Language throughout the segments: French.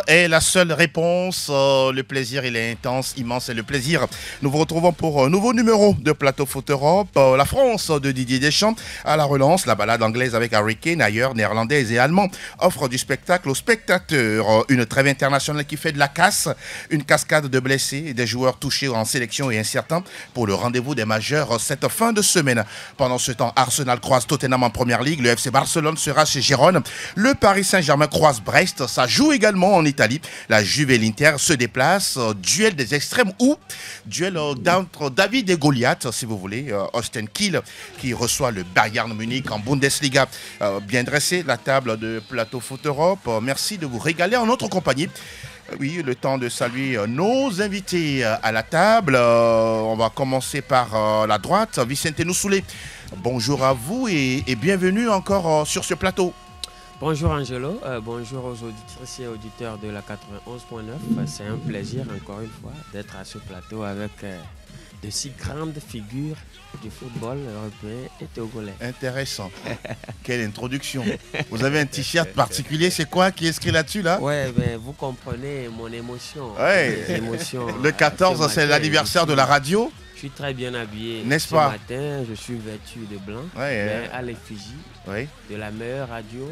est la seule réponse. Le plaisir, il est intense, immense. Et le plaisir, nous vous retrouvons pour un nouveau numéro de Plateau Foot Europe. La France de Didier Deschamps à la relance. La balade anglaise avec Harry Kane, ailleurs, néerlandaise et allemand, offre du spectacle aux spectateurs. Une trêve internationale qui fait de la casse. Une cascade de blessés et des joueurs touchés en sélection et incertains pour le rendez-vous des majeurs cette fin de semaine. Pendant ce temps, Arsenal croise Tottenham en Première Ligue. Le FC Barcelone sera chez Gérone. Le Paris Saint-Germain croise Brest. Ça joue également en Italie. La Juve et l'Inter se déplacent. Duel des extrêmes ou duel d'entre David et Goliath, si vous voulez. Austin Kiel qui reçoit le Bayern Munich en Bundesliga. Bien dressé, la table de Plateau Foot Europe. Merci de vous régaler en notre compagnie. Oui, le temps de saluer nos invités à la table. On va commencer par la droite. Vicente Noussoulé, bonjour à vous et bienvenue encore sur ce plateau. Bonjour Angelo, bonjour aux auditrices et auditeurs de la 91.9. C'est un plaisir encore une fois d'être à ce plateau avec de si grandes figures du football européen et togolais. Intéressant. Quelle introduction. Vous avez un t-shirt particulier, c'est quoi qui est écrit là-dessus là? Ouais, ben, vous comprenez mon émotion. Ouais. Le 14, c'est l'anniversaire de la radio. Je suis très bien habillé. N'est-ce pas? Ce matin, je suis vêtu de blanc, à l'effigie de la meilleure radio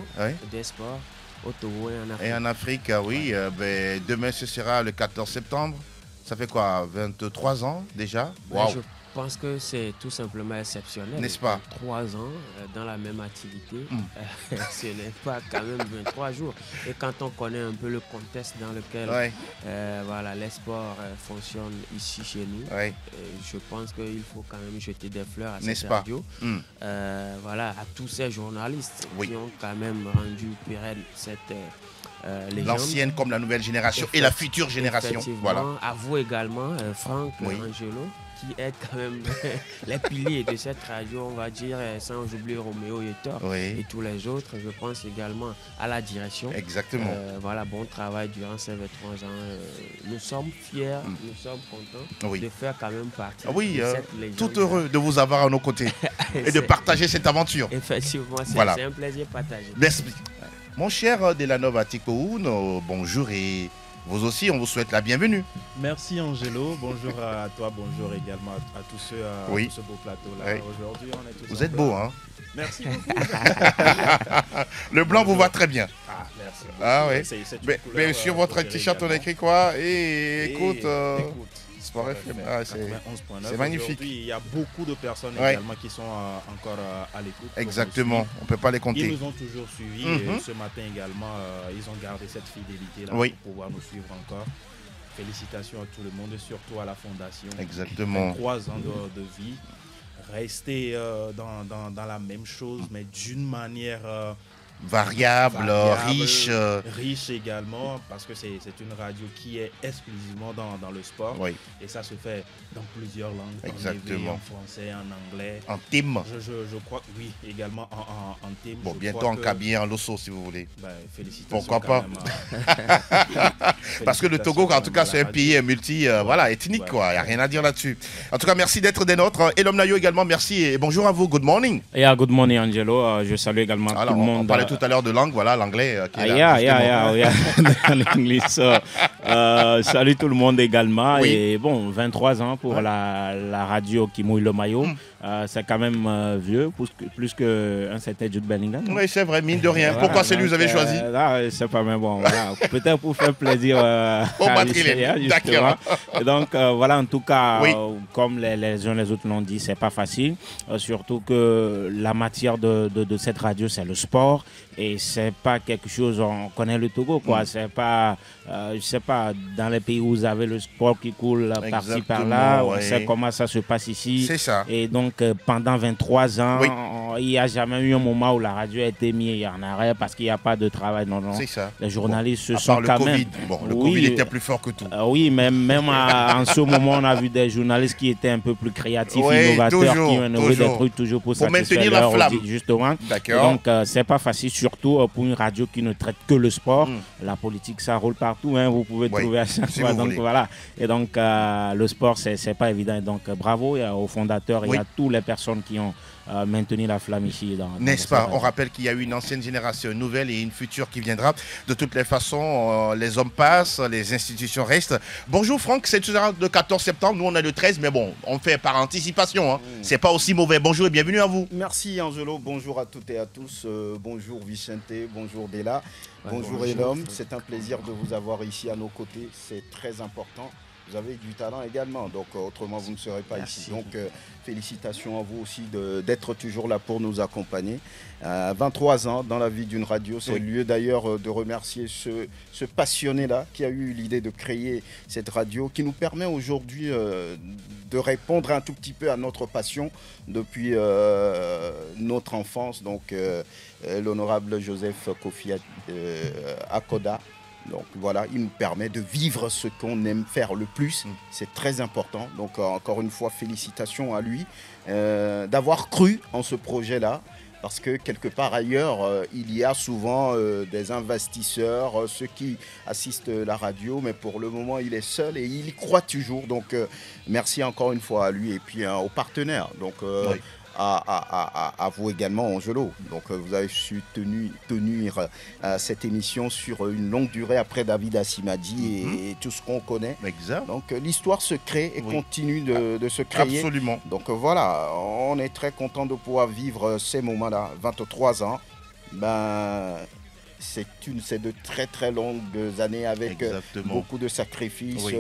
des sports au Togo et en Afrique. Et en Afrique, oui. Demain, ce sera le 14 septembre. Ça fait quoi, 23 ans déjà? Wow. Je pense que c'est tout simplement exceptionnel. N'est-ce pas? 3 ans dans la même activité, ce n'est pas quand même 23 jours. Et quand on connaît un peu le contexte dans lequel voilà, les sports fonctionnent ici chez nous, je pense qu'il faut quand même jeter des fleurs à cette radio. Voilà, à tous ces journalistes qui ont quand même rendu pérenne cette... l'ancienne comme la nouvelle génération et la future génération. Voilà. À vous également, Franck, Angelo, qui est quand même les piliers de cette radio, on va dire, sans oublier Roméo et Thor et tous les autres. Je pense également à la direction. Exactement. Voilà, bon travail durant ces 23 ans. Nous sommes fiers, nous sommes contents de faire quand même partie de cette légende. Tout heureux de vous avoir à nos côtés et de partager cette aventure. Effectivement, c'est un plaisir partagé. Merci. Mon cher Delanova Tikoun, bonjour et vous aussi, on vous souhaite la bienvenue. Merci Angelo, bonjour à toi, bonjour également à tous ceux à tout ce beau plateau-là. Aujourd'hui, on est tous Vous êtes beau, hein? Merci beaucoup. Le blanc vous va très bien. Ah, merci. Ah oui. Mais sur votre t-shirt, on écrit quoi? Écoute. Sport FM, c'est magnifique. Il y a beaucoup de personnes également qui sont encore à l'écoute. Exactement, on ne peut pas les compter. Ils nous ont toujours suivis et ce matin également, ils ont gardé cette fidélité-là pour pouvoir nous suivre encore. Félicitations à tout le monde et surtout à la Fondation. Exactement. 3 ans de vie. Rester dans la même chose, mais d'une manière... variable, riche également, parce que c'est une radio qui est exclusivement dans le sport et ça se fait dans plusieurs langues. Exactement. En français, en anglais, en thème. Je crois que oui, également en thème. Bon, bientôt en Kabylie, en Losso si vous voulez. Félicitations. Pourquoi pas? Parce que le Togo, en tout cas, c'est un pays ethnique, quoi. Il n'y a rien à dire là-dessus. En tout cas, merci d'être des nôtres. Et Nayo également, merci et bonjour à vous. Good morning. Yeah, good morning, Angelo. Je salue également tout le monde. On parlait tout à l'heure de langue, voilà, l'anglais qui est là. Salut tout le monde également. Et bon, 23 ans pour la radio qui mouille le maillot. C'est quand même vieux, plus qu'un certain Jude Bellingham. Oui, c'est vrai, mine de rien. Pourquoi c'est lui que vous avez choisi? C'est pas même bon. Voilà. Peut-être pour faire plaisir au Madrilène. D'accord. Et donc, voilà, en tout cas, comme les uns les autres l'ont dit, c'est pas facile. Surtout que la matière de cette radio, c'est le sport. Et c'est pas quelque chose, on connaît le Togo, quoi. C'est pas, je sais pas, dans les pays où vous avez le sport qui coule par-ci par-là, on sait comment ça se passe ici. C'est ça. Et donc, pendant 23 ans, il n'y a jamais eu un moment où la radio a été mise en arrêt parce qu'il n'y a pas de travail. Non. C'est ça. Les journalistes se sont quand même... Bon, le Covid était plus fort que tout. Oui, même en ce moment, on a vu des journalistes qui étaient un peu plus créatifs, innovateurs, qui ont innové des trucs toujours pour maintenir la flamme. Justement. D'accord. Donc, c'est pas facile, surtout pour une radio qui ne traite que le sport. La politique, ça roule partout. Vous pouvez trouver à chaque fois. Donc, voilà. Et donc, le sport, c'est pas évident. Et donc, bravo aux fondateurs et à toutes les personnes qui ont maintenir la flamme ici. N'est-ce pas? On rappelle qu'il y a une ancienne génération, une nouvelle et une future qui viendra. De toutes les façons, les hommes passent, les institutions restent. Bonjour Franck, c'est le 14 septembre, nous on est le 13, mais bon, on fait par anticipation. Hein. C'est pas aussi mauvais. Bonjour et bienvenue à vous. Merci Angelo, bonjour à toutes et à tous. Bonjour Vicente, bonjour Della, bonjour Elom. C'est un plaisir de vous avoir ici à nos côtés, c'est très important. Vous avez du talent également, donc autrement vous ne serez pas ici. Donc félicitations à vous aussi d'être toujours là pour nous accompagner. 23 ans dans la vie d'une radio, c'est le lieu d'ailleurs de remercier ce passionné-là qui a eu l'idée de créer cette radio qui nous permet aujourd'hui de répondre un tout petit peu à notre passion depuis notre enfance. Donc l'honorable Joseph Kofi Akoda. Donc voilà, il nous permet de vivre ce qu'on aime faire le plus. C'est très important. Donc encore une fois, félicitations à lui d'avoir cru en ce projet-là. Parce que quelque part ailleurs, il y a souvent des investisseurs, ceux qui assistent la radio. Mais pour le moment, il est seul et il y croit toujours. Donc merci encore une fois à lui et puis aux partenaires. Donc à vous également, Angelo. Donc vous avez su tenir cette émission sur une longue durée après David Assimadi et tout ce qu'on connaît. Exact. Donc l'histoire se crée et continue de se créer. Absolument. Donc voilà, on est très content de pouvoir vivre ces moments-là. 23 ans, c'est de très très longues années avec beaucoup de sacrifices.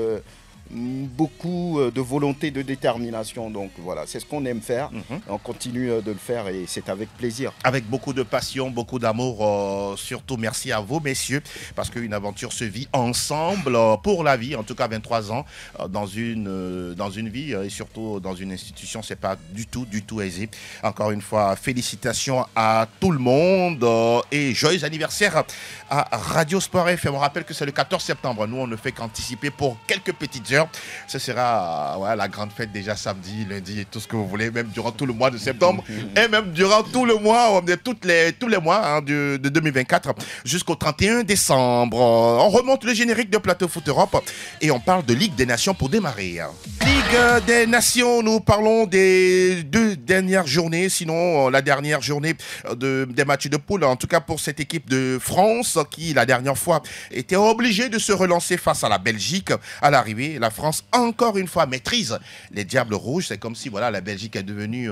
Beaucoup de volonté, de détermination. Donc voilà, c'est ce qu'on aime faire. On continue de le faire et c'est avec plaisir. Avec beaucoup de passion, beaucoup d'amour. Surtout merci à vous, messieurs, parce qu'une aventure se vit ensemble pour la vie. En tout cas, 23 ans dans une vie et surtout dans une institution, c'est pas du tout aisé. Encore une fois, félicitations à tout le monde et joyeux anniversaire à Radio Sport FM. On rappelle que c'est le 14 septembre. Nous, on ne fait qu'anticiper pour quelques petites heures. Ce sera la grande fête déjà samedi, lundi et tout ce que vous voulez, même durant tout le mois de septembre et même durant tout le mois, tous les mois de 2024 jusqu'au 31 décembre. On remonte le générique de Plateau Foot Europe et on parle de Ligue des Nations pour démarrer. Ligue des Nations, nous parlons des 2 dernières journées, sinon la dernière journée des matchs de poule, en tout cas pour cette équipe de France qui la dernière fois était obligée de se relancer face à la Belgique à l'arrivée. La France, encore une fois, maîtrise les Diables Rouges. C'est comme si la Belgique est devenue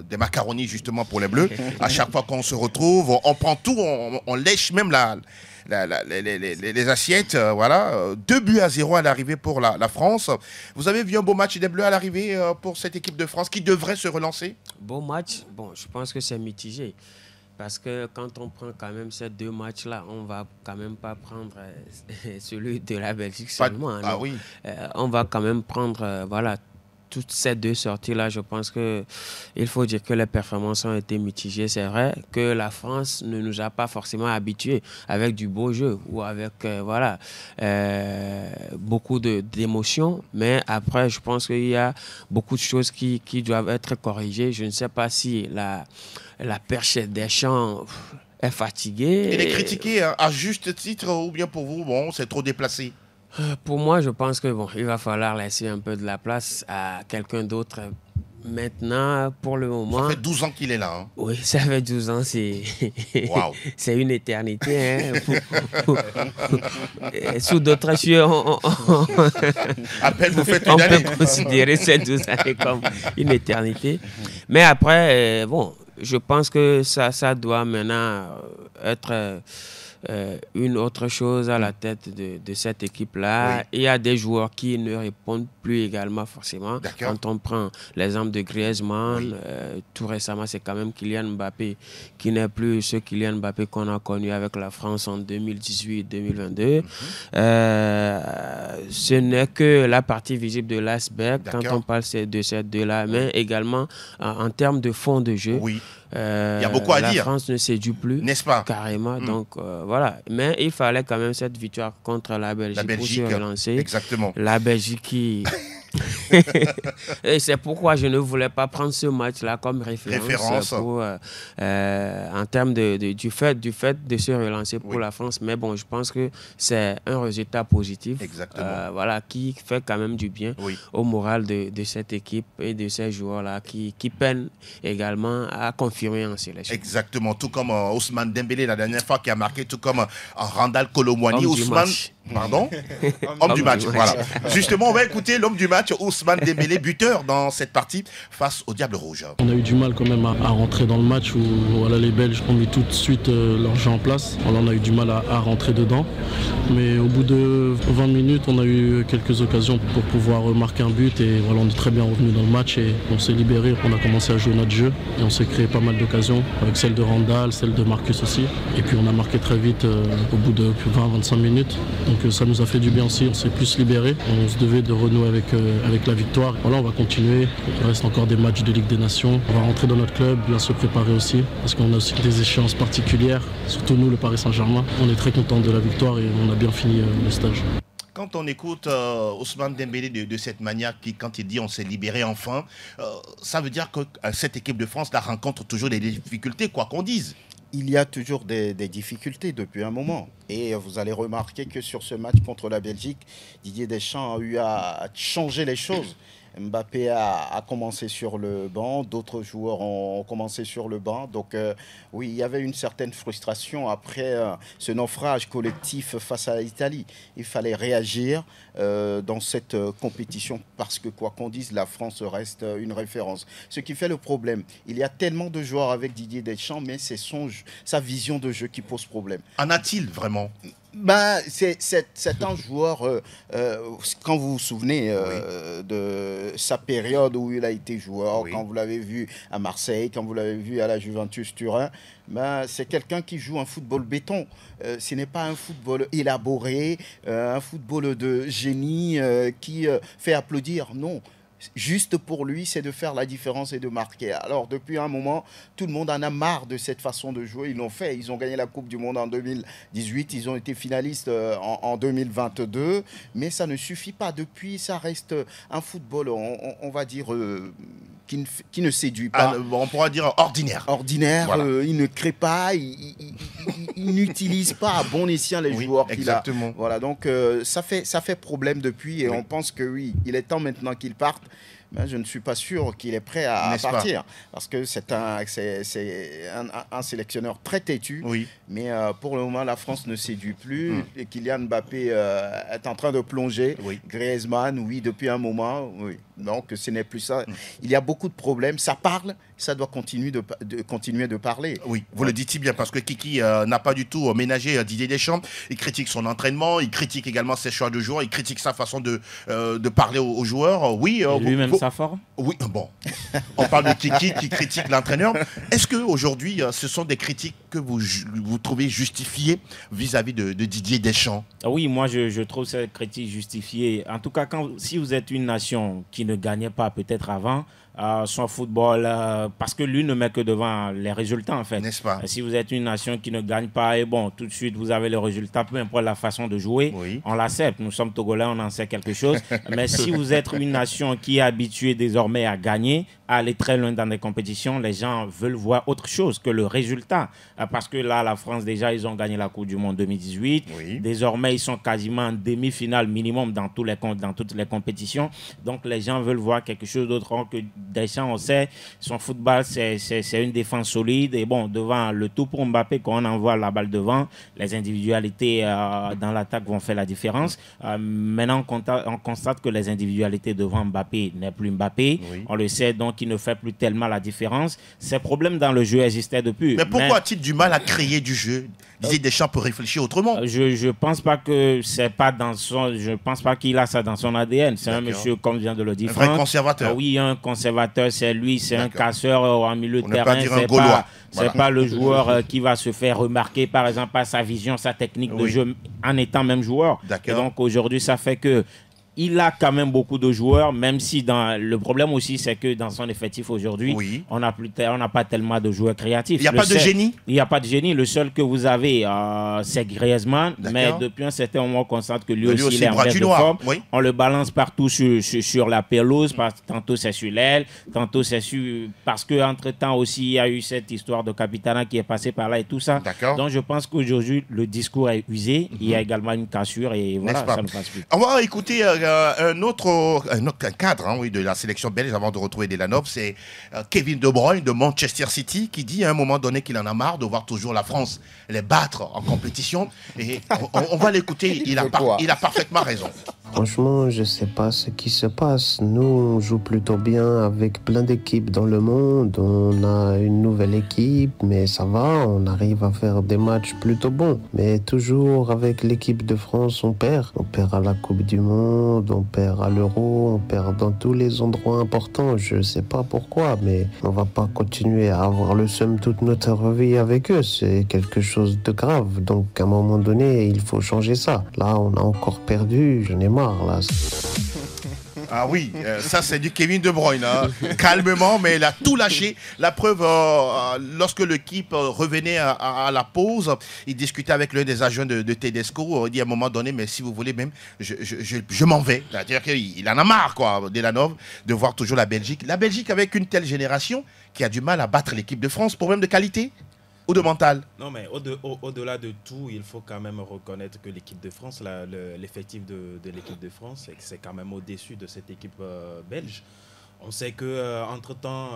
des macaronis justement pour les Bleus. À chaque fois qu'on se retrouve, on prend tout, on lèche même les assiettes. 2-0 à l'arrivée pour la France. Vous avez vu un beau match des Bleus à l'arrivée pour cette équipe de France qui devrait se relancer? Beau match, je pense que c'est mitigé. Parce que quand on prend quand même ces 2 matchs-là, on ne va quand même pas prendre celui de la Belgique seulement. On va quand même prendre toutes ces 2 sorties-là. Je pense qu'il faut dire que les performances ont été mitigées. C'est vrai que la France ne nous a pas forcément habitués avec du beau jeu ou avec beaucoup d'émotions. Mais après, je pense qu'il y a beaucoup de choses qui doivent être corrigées. Je ne sais pas si la perche des champs est fatiguée. Elle est critiquée à juste titre ou bien pour vous, c'est trop déplacé? Pour moi, je pense que il va falloir laisser un peu de la place à quelqu'un d'autre. Maintenant, pour le moment... Ça fait 12 ans qu'il est là. Hein. Oui, ça fait 12 ans, c'est wow. C'est une éternité. Sous d'autres cieux, on peut considérer ces 12 années comme une éternité. Mais après, je pense que ça doit maintenant être... une autre chose à la tête de cette équipe-là. Il y a des joueurs qui ne répondent plus également forcément. Quand on prend l'exemple de Griezmann, tout récemment, c'est quand même Kylian Mbappé qui n'est plus ce Kylian Mbappé qu'on a connu avec la France en 2018-2022. Ce n'est que la partie visible de l'iceberg quand on parle de ces 2-là, mais également en termes de fond de jeu. Il y a beaucoup à dire. La France ne séduit plus, n'est-ce pas? Carrément. Donc voilà. Mais il fallait quand même cette victoire contre la Belgique pour se relancer. Exactement. La Belgique qui Et c'est pourquoi je ne voulais pas prendre ce match-là comme référence pour, en termes du fait de se relancer pour la France. Mais bon, je pense que c'est un résultat positif. Exactement. Voilà, qui fait quand même du bien au moral de cette équipe et de ces joueurs-là qui peinent également à confirmer en sélection. Exactement, tout comme Ousmane Dembélé la dernière fois qui a marqué, tout comme Randal Kolo Muani. Ousmane, pardon, homme du match. Voilà. Justement, on va écouter l'homme du match, Ousmane Dembélé, buteur dans cette partie face au Diable Rouge. On a eu du mal quand même à rentrer dans le match où voilà, les Belges ont mis tout de suite leur jeu en place. Voilà, on a eu du mal à rentrer dedans. Mais au bout de 20 minutes, on a eu quelques occasions pour pouvoir marquer un but. Et voilà, on est très bien revenu dans le match et on s'est libéré. On a commencé à jouer notre jeu et on s'est créé pas mal d'occasions, avec celle de Randal, celle de Marcus aussi. Et puis on a marqué très vite au bout de 20-25 minutes. Donc ça nous a fait du bien aussi, on s'est plus libéré. On se devait de renouer avec la victoire. Voilà, on va continuer. Il reste encore des matchs de Ligue des Nations. On va rentrer dans notre club, bien se préparer aussi, parce qu'on a aussi des échéances particulières. Surtout nous, le Paris Saint-Germain. On est très contents de la victoire et on a bien fini le stage. Quand on écoute Ousmane Dembélé de cette manière, quand il dit on s'est libéré enfin, ça veut dire que cette équipe de France la rencontre toujours des difficultés, quoi qu'on dise. Il y a toujours des difficultés depuis un moment. Et vous allez remarquer que sur ce match contre la Belgique, Didier Deschamps a eu à changer les choses. Mbappé a commencé sur le banc, d'autres joueurs ont commencé sur le banc. Donc oui, il y avait une certaine frustration après ce naufrage collectif face à l'Italie. Il fallait réagir dans cette compétition parce que quoi qu'on dise, la France reste une référence. Ce qui fait le problème, il y a tellement de joueurs avec Didier Deschamps, mais c'est sa vision de jeu qui pose problème. En a-t-il vraiment ? C'est un joueur, quand vous vous souvenez de sa période où il a été joueur, quand vous l'avez vu à Marseille, quand vous l'avez vu à la Juventus Turin, c'est quelqu'un qui joue un football béton. Ce n'est pas un football élaboré, un football de génie qui fait applaudir, non. Juste pour lui, c'est de faire la différence et de marquer. Alors, depuis un moment, tout le monde en a marre de cette façon de jouer. Ils l'ont fait. Ils ont gagné la Coupe du Monde en 2018. Ils ont été finalistes en 2022. Mais ça ne suffit pas. Depuis, ça reste un football, on va dire, qui ne séduit pas. On pourra dire ordinaire. Ordinaire. Voilà. Il ne crée pas. Il n'utilise pas à bon escient les joueurs qu'il a. Voilà, donc, ça fait problème depuis. Et on pense que oui, il est temps maintenant qu'il parte. Mais je ne suis pas sûr qu'il est prêt à partir. Parce que c'est un sélectionneur très têtu. Mais pour le moment, la France ne séduit plus. Et Kylian Mbappé est en train de plonger. Griezmann, depuis un moment. Donc, ce n'est plus ça. Il y a beaucoup de problèmes. Ça parle. Ça doit continuer de parler. Oui, vous le dites si bien, parce que Kiki n'a pas du tout ménagé Didier Deschamps. Il critique son entraînement, il critique également ses choix de joueurs, il critique sa façon de parler aux joueurs. Oui, lui-même sa forme. Oui, bon. On parle de Kiki qui critique l'entraîneur. Est-ce qu'aujourd'hui, ce sont des critiques que vous trouvez justifiées vis-à-vis de Didier Deschamps? Oui, moi je trouve ces critiques justifiées. En tout cas, si vous êtes une nation qui ne gagnait pas peut-être avant, son football, parce que lui ne met que devant les résultats en fait. N'est-ce pas? Si vous êtes une nation qui ne gagne pas, et bon, tout de suite vous avez le résultat, peu importe la façon de jouer, on l'accepte. Nous sommes Togolais, on en sait quelque chose. Mais si vous êtes une nation qui est habituée désormais à gagner, à aller très loin dans des compétitions, les gens veulent voir autre chose que le résultat. Parce que là, la France, déjà, ils ont gagné la Coupe du Monde 2018. Désormais, ils sont quasiment en demi-finale minimum dans toutes les compétitions. Donc, les gens veulent voir quelque chose d'autre que Deschamps, on sait, son football, c'est une défense solide. Et bon, devant le tout pour Mbappé, quand on envoie la balle devant, les individualités dans l'attaque vont faire la différence. Maintenant, on constate que les individualités devant Mbappé n'est plus Mbappé. On le sait, donc il ne fait plus tellement la différence. Ces problèmes dans le jeu existaient depuis. Mais pourquoi a-t-il du mal à créer du jeu? Didier Deschamps peut réfléchir autrement. Je pense pas que c'est pas dans son. Je pense pas qu'il a ça dans son ADN. C'est un monsieur, comme vient de le dire, un vrai conservateur. Oui, un conservateur, c'est lui, c'est un casseur en milieu de terrain. C'est pas le joueur qui va se faire remarquer, par exemple, par sa vision, sa technique de jeu en étant même joueur. Et donc aujourd'hui, ça fait que il a quand même beaucoup de joueurs, même si le problème aussi, c'est que dans son effectif aujourd'hui, on n'a pas tellement de joueurs créatifs. Il n'y a pas de génie. Il n'y a pas de génie. Le seul que vous avez, c'est Griezmann, mais depuis un certain moment, on constate que lui aussi, il est en baisse de forme. On le balance partout sur la pelouse, tantôt c'est sur l'aile, tantôt c'est parce qu'entre-temps aussi, il y a eu cette histoire de Capitana qui est passée par là et tout ça. Donc je pense qu'aujourd'hui, le discours est usé. Il y a également une cassure et voilà, ça ne passe plus. On va écouter un autre cadre de la sélection belge avant de retrouver Delanov. C'est Kevin De Bruyne de Manchester City qui dit à un moment donné qu'il en a marre de voir toujours la France les battre en compétition. Et on va l'écouter. Il a parfaitement raison. Franchement, je ne sais pas ce qui se passe. Nous, on joue plutôt bien avec plein d'équipes dans le monde. On a une nouvelle équipe, mais ça va. On arrive à faire des matchs plutôt bons. Mais toujours avec l'équipe de France, on perd. On perd à la Coupe du Monde, on perd à l'Euro, on perd dans tous les endroits importants. Je ne sais pas pourquoi, mais on ne va pas continuer à avoir le seum toute notre vie avec eux. C'est quelque chose de grave. Donc, à un moment donné, il faut changer ça. Là, on a encore perdu. J'en ai marre, là. Ah oui, ça c'est du Kevin De Bruyne. Calmement, mais il a tout lâché. La preuve, lorsque l'équipe revenait à la pause, il discutait avec l'un des agents de Tedesco. Il dit à un moment donné, mais si vous voulez même, je m'en vais. C'est-à-dire qu'il en a marre, quoi, Delanov, de voir toujours la Belgique. La Belgique avec une telle génération qui a du mal à battre l'équipe de France. Problème de qualité ou de mental? Non, mais au-delà de tout, il faut quand même reconnaître que l'équipe de France, l'effectif de l'équipe de France, c'est quand même au-dessus de cette équipe belge. On sait qu'entre-temps,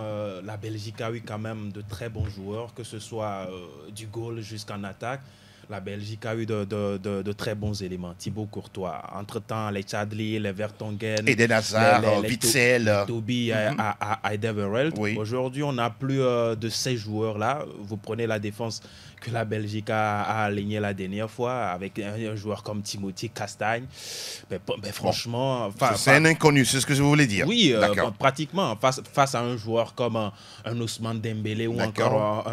la Belgique a eu quand même de très bons joueurs, que ce soit du goal jusqu'en attaque. La Belgique a eu de très bons éléments. Thibaut Courtois, entre-temps, les Chadli, les Vertonghen, Eden Hazard, Witsel, Toby, Alderweireld. Aujourd'hui, on n'a plus de ces joueurs-là. Vous prenez la défense que la Belgique a aligné la dernière fois avec un joueur comme Timothy Castagne. Mais franchement... C'est un inconnu, c'est ce que je voulais dire. Oui, pratiquement. Face à un joueur comme un Ousmane Dembélé ou encore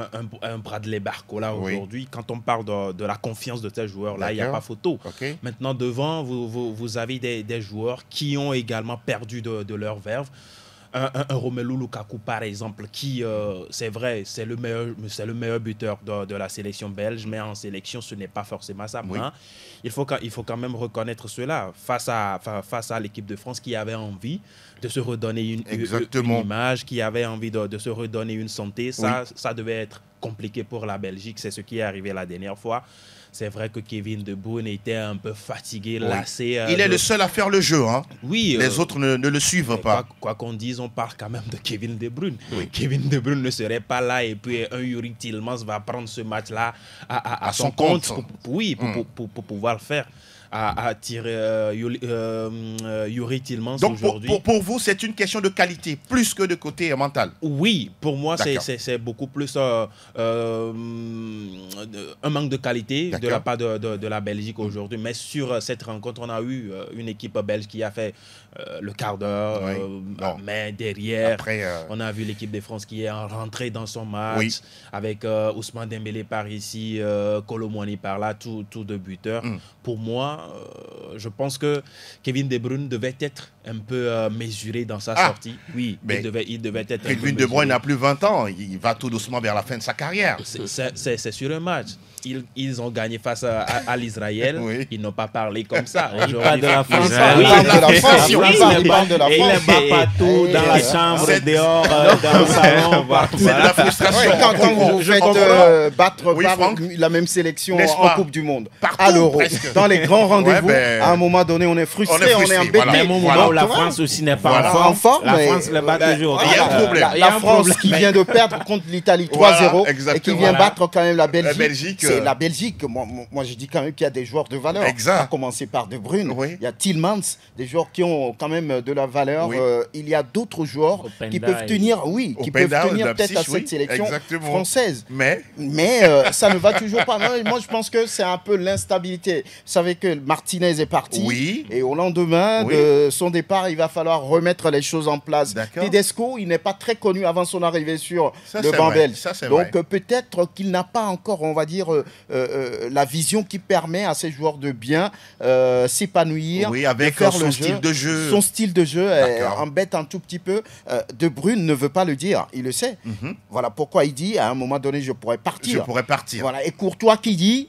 un Bradley Barcola aujourd'hui, quand on parle de la confiance de ces joueurs-là, il n'y a pas photo. Maintenant, devant, vous avez des joueurs qui ont également perdu de leur verve. Un Romelu Lukaku, par exemple, qui, c'est vrai, c'est le meilleur buteur de la sélection belge, mais en sélection, ce n'est pas forcément ça. Il faut quand même reconnaître cela face à l'équipe de France qui avait envie de se redonner une image, qui avait envie de se redonner une santé. Ça devait être compliqué pour la Belgique. C'est ce qui est arrivé la dernière fois. C'est vrai que Kevin De Bruyne était un peu fatigué, lassé. Il est le seul à faire le jeu. Les autres ne le suivent pas. Quoi qu'on dise, on parle quand même de Kevin De Bruyne. Kevin De Bruyne ne serait pas là et puis un Yuri Tillmans va prendre ce match-là à son compte. Pour pouvoir le faire. À tirer Yuri Tillmans aujourd'hui. Donc pour vous, c'est une question de qualité, plus que de côté mental. Oui, pour moi, c'est beaucoup plus un manque de qualité de la part de la Belgique aujourd'hui. Mais sur cette rencontre, on a eu une équipe belge qui a fait le quart d'heure, mais derrière, après, on a vu l'équipe de France qui est rentrée dans son match avec Ousmane Dembélé par ici, Kolo Muani par là, tous deux buteurs. Pour moi, je pense que Kevin De Bruyne devait être un peu mesuré dans sa sortie. Oui, il devait être un peu Kevin De Bruyne n'a plus 20 ans. Il va tout doucement vers la fin de sa carrière. C'est sur un match. Ils ont gagné face à l'Israël. Ils n'ont pas parlé comme ça. Il parle de la France. Il parle de la France. Il les bat partout, dans la chambre, dehors, dans le salon. C'est de la frustration. Quand vous faites battre par la même sélection en Coupe du Monde, à l'Euro, dans les grands rendez-vous, à un moment donné, on est frustré, on est embêté. Même au moment où la France aussi n'est pas en forme, la France le bat toujours. Il y a un problème. La France qui vient de perdre contre l'Italie 3-0 et qui vient battre quand même la Belgique. C'est la Belgique. Moi, je dis quand même qu'il y a des joueurs de valeur. À commencer par De Bruyne. Il y a Tillmans, des joueurs qui ont quand même de la valeur. Il y a d'autres joueurs qui peuvent tenir, qui peuvent tenir peut-être à cette sélection française. Mais ça ne va toujours pas. Moi, je pense que c'est un peu l'instabilité. Vous savez que Martinez est parti. Oui. Et au lendemain de son départ, il va falloir remettre les choses en place. Tedesco, il n'est pas très connu avant son arrivée sur le banc belge. Donc peut-être qu'il n'a pas encore, on va dire, la vision qui permet à ces joueurs de bien s'épanouir. Oui, avec de faire son style de jeu. Son style de jeu embête un tout petit peu. De Bruyne ne veut pas le dire, il le sait. Voilà pourquoi il dit, à un moment donné, je pourrais partir. Voilà. Et Courtois qui dit,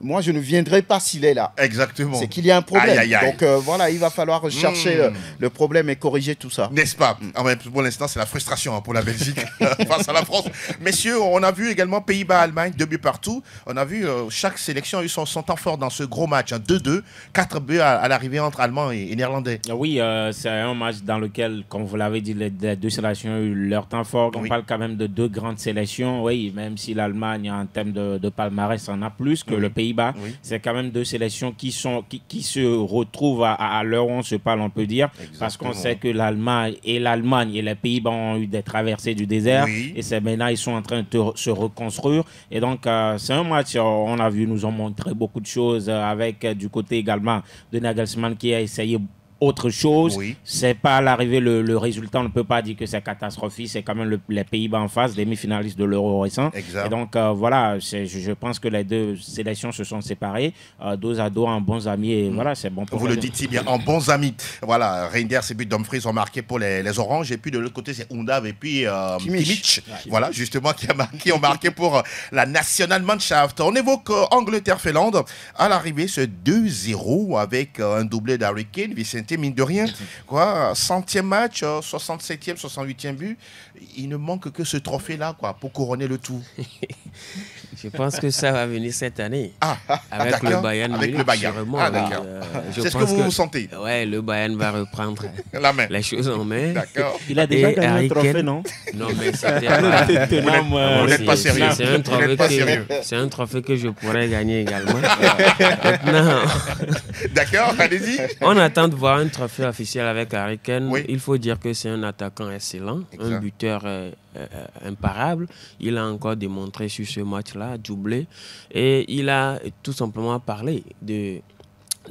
moi, je ne viendrai pas s'il est là. Exactement. C'est qu'il y a un problème. Aïe, aïe, aïe. Donc voilà, il va falloir chercher le problème et corriger tout ça. N'est-ce pas? Pour l'instant, c'est la frustration pour la Belgique face à la France. Messieurs, on a vu également Pays-Bas-Allemagne, 2 buts partout. On a vu chaque sélection a eu son temps fort dans ce gros match. 2-2, 4 buts à l'arrivée entre Allemands et Néerlandais. Oui, c'est un match dans lequel, comme vous l'avez dit, les deux sélections ont eu leur temps fort. On parle quand même de 2 grandes sélections. Oui, même si l'Allemagne, en termes de palmarès, en a plus que le Pays-Bas. C'est quand même 2 sélections qui se retrouvent à l'heure où on se parle, on peut dire. Exactement. Parce qu'on sait que l'Allemagne et les Pays-Bas ont eu des traversées du désert. Et c'est maintenant, ils sont en train de se reconstruire. Et donc, c'est un match, on a vu, nous ont montré beaucoup de choses avec du côté également de Nagelsmann qui a essayé autre chose. C'est pas à l'arrivée le résultat, on ne peut pas dire que c'est catastrophique, c'est quand même les Pays-Bas en face, demi-finalistes de l'Euro récent. Et donc voilà, je pense que les 2 sélections se sont séparées, dos à dos en bons amis, et voilà, c'est bon pour vous le dites si bien, en bons amis. Voilà, Reinders et puis Dumfries ont marqué pour les Oranges, et puis de l'autre côté c'est Undav et puis Kimmich. Voilà, justement, qui ont marqué pour la Nationalmannschaft. On évoque Angleterre-Finlande. À l'arrivée, ce 2-0 avec un doublé d'Harry Kane, Vicente, mine de rien, 100e match, 67e, 68e but, il ne manque que ce trophée-là, pour couronner le tout. Je pense que ça va venir cette année. Avec le Bayern. Avec le Bayern. C'est ce que vous sentez? Ouais, le Bayern va reprendre les choses en main. D'accord. Il a déjà gagné un trophée, non? Non, mais c'était vous n'êtes pas sérieux. C'est un trophée que je pourrais gagner également. Maintenant, d'accord, allez-y. On attend de voir un trophée officiel avec Harry Kane. Il faut dire que c'est un attaquant excellent, un buteur imparable. Il a encore démontré sur ce match-là, doublé. Et il a tout simplement parlé de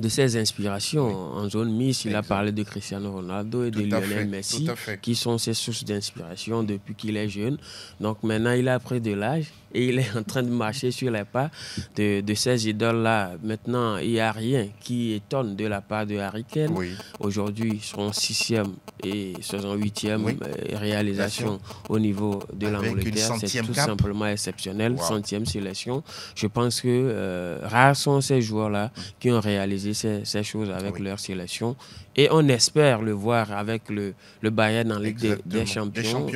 ses inspirations en zone mixte. Il a parlé de Cristiano Ronaldo et de Lionel Messi, qui sont ses sources d'inspiration depuis qu'il est jeune. Donc maintenant, il a pris de l'âge et il est en train de marcher sur les pas de ces idoles-là. Maintenant, il n'y a rien qui étonne de la part de Harry Kane. Aujourd'hui, son 6e et son 8e réalisation au niveau de l'Angleterre. C'est tout simplement exceptionnel. 100e sélection. Je pense que rares sont ces joueurs-là qui ont réalisé ces choses avec leur sélection. Et on espère le voir avec le Bayern en Ligue des Champions.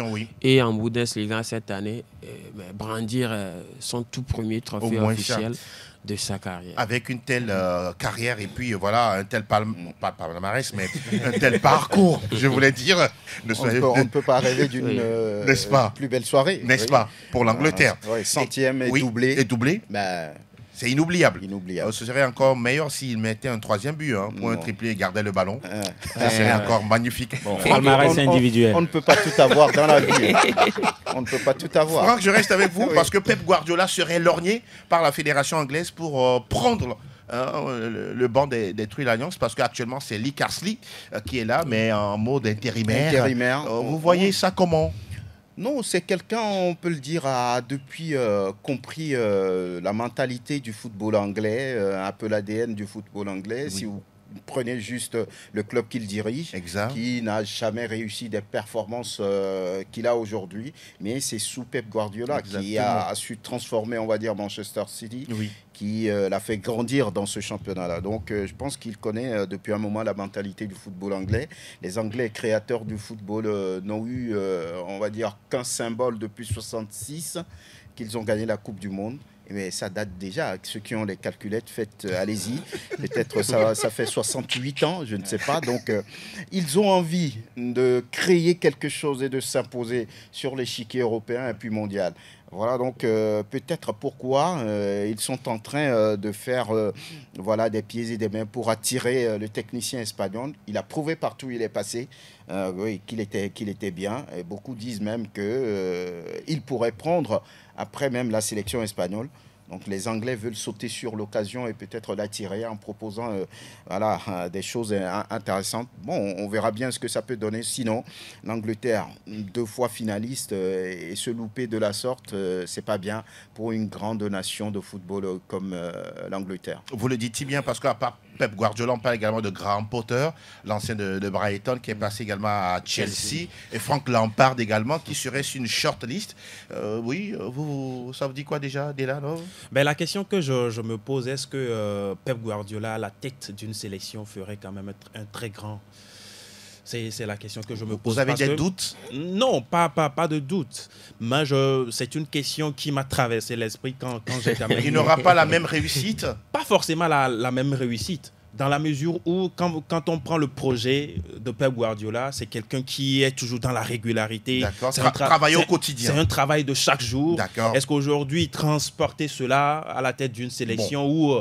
Et en Bundesliga cette année, brandir son tout premier trophée officiel de sa carrière. Avec une telle carrière et puis voilà, un tel palmarès, mais un tel parcours, je voulais dire. On ne peut pas rêver d'une plus belle soirée. N'est-ce pas? Pour l'Angleterre. 100e et doublé. Et doublé. C'est inoubliable. Ce serait encore meilleur s'il mettait un 3e but, pour un triplé et gardait le ballon. Ça serait encore magnifique. Palmarès individuel. On ne peut pas tout avoir dans la vie. On ne peut pas tout avoir. Franck, je reste avec vous parce que Pep Guardiola serait lorgné par la fédération anglaise pour prendre le banc des Three Lions, parce qu'actuellement c'est Lee Carsley qui est là, mais en mode intérimaire. Vous voyez ça comment? Non, c'est quelqu'un, on peut le dire, a depuis compris la mentalité du football anglais, un peu l'ADN du football anglais. Si vous prenez juste le club qu'il dirige, qui n'a jamais réussi des performances qu'il a aujourd'hui, mais c'est sous Pep Guardiola qui a su transformer, on va dire, Manchester City, qui l'a fait grandir dans ce championnat-là. Donc je pense qu'il connaît depuis un moment la mentalité du football anglais. Les Anglais créateurs du football n'ont eu, on va dire, qu'un symbole depuis 1966, qu'ils ont gagné la Coupe du Monde. Mais ça date déjà. Ceux qui ont les calculettes, faites, allez-y. Peut-être ça fait 68 ans, je ne sais pas. Donc, ils ont envie de créer quelque chose et de s'imposer sur l'échiquier européen et puis mondial. Voilà, donc peut-être pourquoi ils sont en train de faire des pieds et des mains pour attirer le technicien espagnol. Il a prouvé partout où il est passé qu'il était bien. Et beaucoup disent même qu'il pourrait prendre, après même la sélection espagnole, Donc les Anglais veulent sauter sur l'occasion et peut-être l'attirer en proposant des choses intéressantes. Bon, on verra bien ce que ça peut donner. Sinon, l'Angleterre, 2 fois finaliste et se louper de la sorte, c'est pas bien pour une grande nation de football comme l'Angleterre. Vous le dites si bien parce qu'à part Pep Guardiola, on parle également de Graham Potter, l'ancien de Brighton, qui est passé également à Chelsea, et Frank Lampard également, qui serait sur une shortlist. Oui, ça vous dit quoi déjà, Dela? La question que je me pose, est-ce que Pep Guardiola, à la tête d'une sélection, ferait quand même un très grand... C'est la question que je me pose. Vous avez des doutes? Non, pas de doute. Mais c'est une question qui m'a traversé l'esprit quand j'ai terminé. Il n'aura pas la même réussite? Pas forcément la même réussite. Dans la mesure où, quand on prend le projet de Pep Guardiola, c'est quelqu'un qui est toujours dans la régularité. D'accord, travailler au quotidien. C'est un travail de chaque jour. D'accord. Est-ce qu'aujourd'hui, transporter cela à la tête d'une sélection où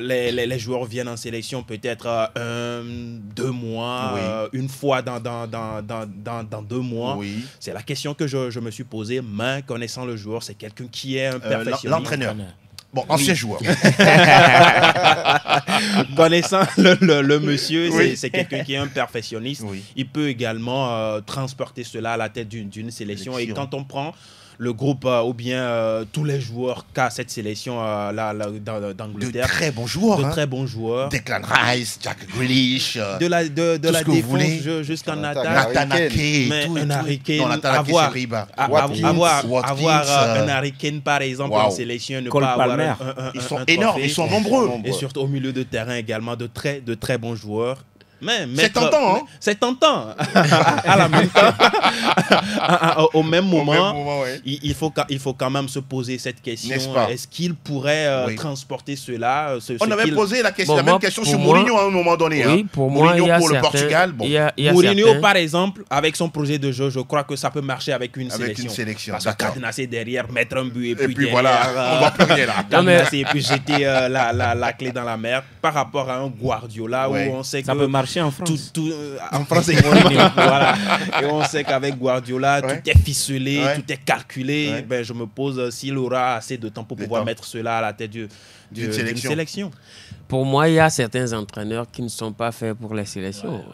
les joueurs viennent en sélection peut-être 2 mois, une fois dans 2 mois, c'est la question que je me suis posée. Mais connaissant le joueur, c'est quelqu'un qui est un perfectionniste. L'entraîneur. Bon, ancien joueur. Connaissant le monsieur, c'est quelqu'un qui est un perfectionniste. Il peut également transporter cela à la tête d'une sélection. Et quand on prend le groupe ou bien tous les joueurs qu'a cette sélection d'Angleterre. De très bons joueurs. De très bons joueurs. Declan Rice, Jack Grealish. De la défense jusqu'en attaque. Un Harry Kane. Avoir un Harry Kane, par exemple, en sélection. Ne pas avoir ils sont énormes, ils sont nombreux. Et surtout au milieu de terrain également, de très bons joueurs. C'est tentant, hein? C'est tentant. À la même temps, au même moment, il faut quand même se poser cette question. Est-ce qu'il pourrait transporter cela? On avait posé la même question sur Mourinho à un moment donné. Oui, pour moi, Mourinho pour le Portugal. Mourinho, par exemple, avec son projet de jeu, je crois que ça peut marcher avec une sélection. Parce que cadenasser derrière, mettre un but et puis voilà, on va plus rien là. Cadenasser et puis jeter la clé dans la mer. Par rapport à un Guardiola où on sait que ça peut marcher en France. En France, c'est Mourinho. Voilà. Et on sait qu'avec Guardiola, tout est ficelé, tout est calculé. Je me pose s'il aura assez de temps pour pouvoir mettre cela à la tête d'une sélection. Pour moi, il y a certains entraîneurs qui ne sont pas faits pour les sélections.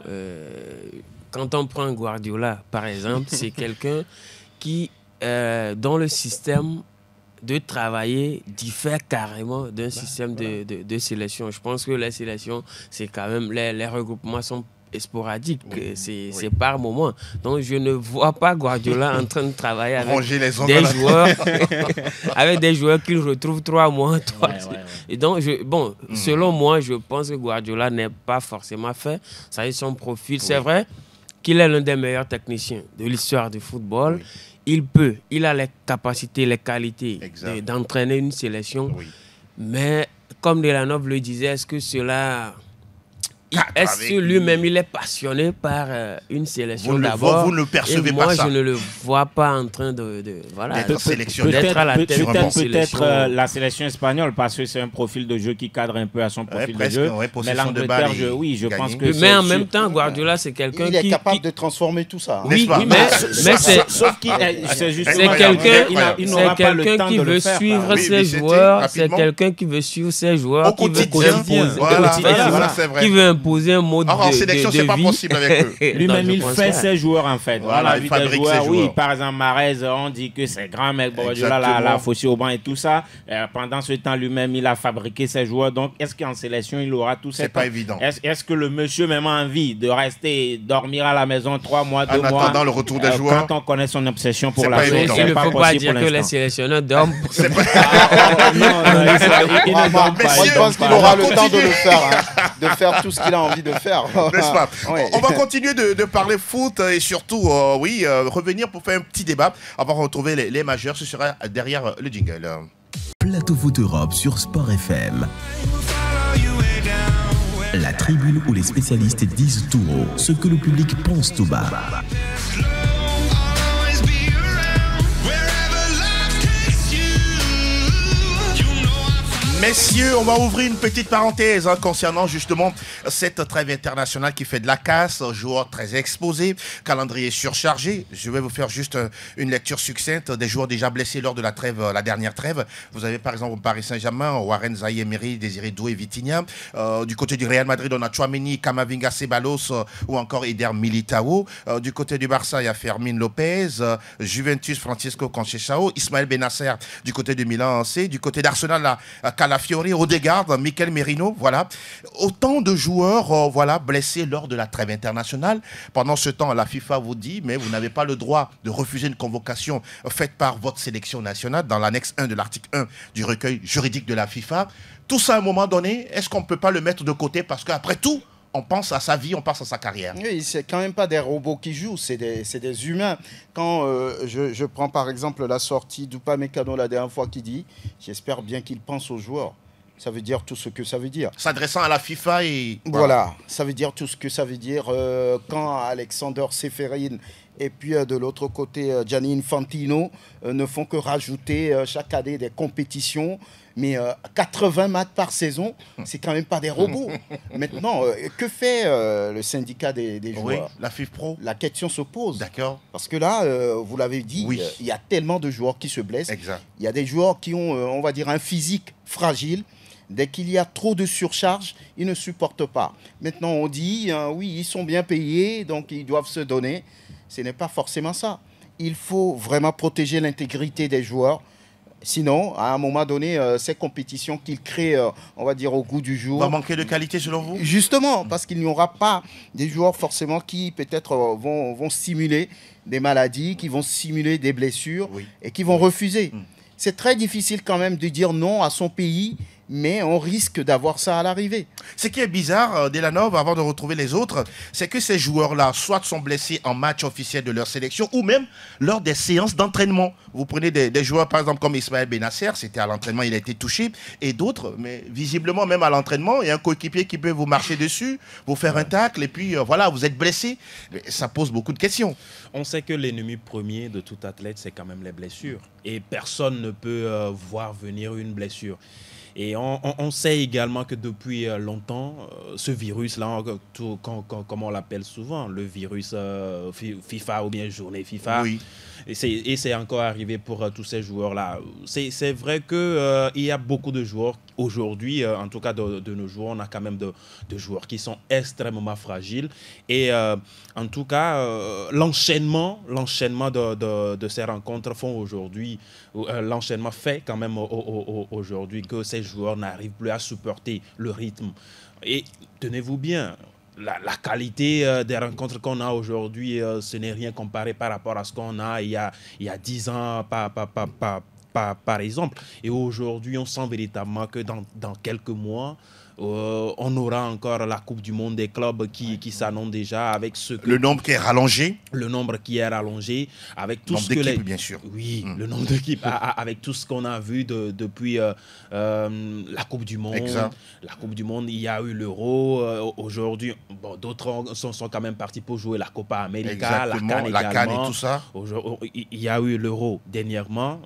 Quand on prend Guardiola, par exemple, c'est quelqu'un qui, dans le système de travailler, diffère carrément d'un système de sélection. Je pense que les sélections, c'est quand même, les regroupements sont sporadiques, c'est par moment. Donc je ne vois pas Guardiola en train de travailler avec des joueurs qu'il retrouve 3 mois. Et donc, selon moi, je pense que Guardiola n'est pas forcément fait. Ça y est, son profil, c'est vrai qu'il est l'un des meilleurs techniciens de l'histoire du football. Il a les capacités, les qualités d'entraîner une sélection. Mais comme Delanov le disait, est-ce que cela... Est-ce que lui-même, il est passionné par une sélection d'abord? Vous ne percevez pas ça. Moi, je ne le vois pas en train d'être sélectionné. D'être à la tête peut-être la sélection espagnole, parce que c'est un profil de jeu qui cadre un peu à son profil de jeu. Mais l'Angleterre, je pense que... Mais en même temps, Guardiola, c'est quelqu'un qui... Il est capable de transformer tout ça. Oui, mais sauf qu'il c'est quelqu'un qui veut suivre ses joueurs. C'est quelqu'un qui veut suivre ses joueurs, qui veut imposer un mode en sélection, c'est pas possible avec eux. Lui-même, il fait ses joueurs, en fait. Voilà, il fabrique ses joueurs. Oui, par exemple, Mahrez, on dit que c'est grand, mais Guardiola l'a faussé au banc et tout ça. Pendant ce temps, lui-même, il a fabriqué ses joueurs. Donc, est-ce qu'en sélection, il aura tout ça? C'est pas évident. Est-ce que le monsieur même a envie de rester, dormir à la maison 3 mois, 2 mois? En attendant le retour des joueurs. Quand on connaît son obsession pour la chose, il ne faut pas dire que les sélectionneurs dorment. Moi, je pense qu'il aura le temps de le faire, de faire tout ce qu'il a envie de faire. N'est-ce pas? On va continuer de parler foot et surtout, revenir pour faire un petit débat avant de retrouver les majeurs. Ce sera derrière le jingle. Plateau Foot Europe sur Sport FM. La tribune où les spécialistes disent tout haut ce que le public pense tout bas. Messieurs, on va ouvrir une petite parenthèse concernant justement cette trêve internationale qui fait de la casse, joueurs très exposés, calendrier surchargé. Je vais vous faire juste une lecture succincte des joueurs déjà blessés lors de la trêve, la dernière trêve. Vous avez par exemple au Paris Saint-Germain, Warren Zaïre-Emery, Désiré Doué, Vitinha. Du côté du Real Madrid, on a Tchouaméni, Camavinga, Ceballos ou encore Eder Militao. Du côté du Barça, il y a Fermin Lopez, Juventus, Francisco Conceição, Ismaël Benasser du côté de Milan AC, du côté d'Arsenal, Calafiori, Odegaard, Mikel Merino, voilà. Autant de joueurs voilà, blessés lors de la trêve internationale. Pendant ce temps, la FIFA vous dit, mais vous n'avez pas le droit de refuser une convocation faite par votre sélection nationale dans l'annexe 1 de l'article 1 du recueil juridique de la FIFA. Tout ça, à un moment donné, est-ce qu'on ne peut pas le mettre de côté parce qu'après tout, on pense à sa vie, on pense à sa carrière. Oui, c'est quand même pas des robots qui jouent, c'est des humains. Quand je prends par exemple la sortie d'Upamecano la dernière fois qui dit « J'espère bien qu'il pense aux joueurs ». Ça veut dire tout ce que ça veut dire. S'adressant à la FIFA et... Voilà, ça veut dire tout ce que ça veut dire. Quand Alexander Seferin et puis de l'autre côté Gianni Infantino ne font que rajouter chaque année des compétitions. Mais 80 matchs par saison, c'est quand même pas des robots. Maintenant, que fait le syndicat des joueurs? Oui, la FIFPro. La question se pose. D'accord. Parce que là, vous l'avez dit, oui. Il y a tellement de joueurs qui se blessent. Exact. Il y a des joueurs qui ont, on va dire, un physique fragile. Dès qu'il y a trop de surcharge, ils ne supportent pas. Maintenant, on dit, oui, ils sont bien payés, donc ils doivent se donner. Ce n'est pas forcément ça. Il faut vraiment protéger l'intégrité des joueurs. Sinon, à un moment donné, ces compétitions qu'ils créent, on va dire, au goût du jour... Va manquer de qualité selon vous? Justement, parce qu'il n'y aura pas des joueurs forcément qui peut-être vont simuler des maladies, qui vont simuler des blessures et qui vont refuser. C'est très difficile quand même de dire non à son pays, mais on risque d'avoir ça à l'arrivée. Ce qui est bizarre, Delanov, avant de retrouver les autres, c'est que ces joueurs-là, soit sont blessés en match officiel de leur sélection, ou même lors des séances d'entraînement. Vous prenez des joueurs, par exemple, comme Ismaël Benasser, c'était à l'entraînement, il a été touché, et d'autres, mais visiblement, même à l'entraînement, il y a un coéquipier qui peut vous marcher dessus, vous faire un tacle, et puis voilà, vous êtes blessé. Ça pose beaucoup de questions. On sait que l'ennemi premier de tout athlète, c'est quand même les blessures. Et personne ne peut voir venir une blessure. Et on sait également que depuis longtemps, ce virus-là, comme on l'appelle souvent, le virus FIFA ou bien journée FIFA, oui. Et c'est encore arrivé pour tous ces joueurs-là. C'est vrai qu'il y a beaucoup de joueurs aujourd'hui, en tout cas de nos joueurs, on a quand même de joueurs qui sont extrêmement fragiles. Et en tout cas, l'enchaînement de ces rencontres font aujourd'hui, l'enchaînement fait quand même aujourd'hui que ces joueurs n'arrivent plus à supporter le rythme. Et tenez-vous bien, la qualité des rencontres qu'on a aujourd'hui, ce n'est rien comparé par rapport à ce qu'on a il y a 10 ans, par exemple. Et aujourd'hui, on sent véritablement que dans quelques mois, on aura encore la Coupe du Monde des clubs qui s'annonce déjà avec ce que... Le nombre qui est rallongé. Le nombre qui est rallongé. Avec tout ce que d'équipes, bien sûr. Oui, le nombre d'équipes. Avec tout ce qu'on a vu depuis la Coupe du Monde. Exact. La Coupe du Monde, il y a eu l'Euro. Aujourd'hui, d'autres sont quand même partis pour jouer la Copa América, la CAN et tout ça. Il y a eu l'Euro dernièrement,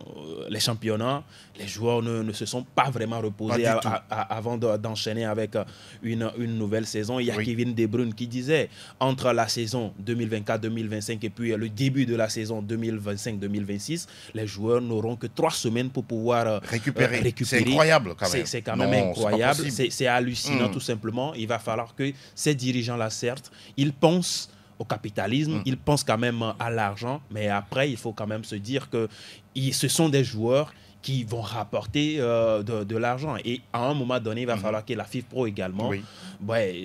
les championnats. Les joueurs ne se sont pas vraiment reposés avant d'enchaîner avec une nouvelle saison. Il y a Kevin De Bruyne qui disait, entre la saison 2024-2025 et puis le début de la saison 2025-2026, les joueurs n'auront que 3 semaines pour pouvoir récupérer. C'est incroyable quand même. C'est quand même incroyable. C'est hallucinant tout simplement. Il va falloir que ces dirigeants-là, certes, ils pensent au capitalisme, ils pensent quand même à l'argent, mais après, il faut quand même se dire que ce sont des joueurs qui vont rapporter de l'argent. Et à un moment donné, il va falloir que la FIFPro également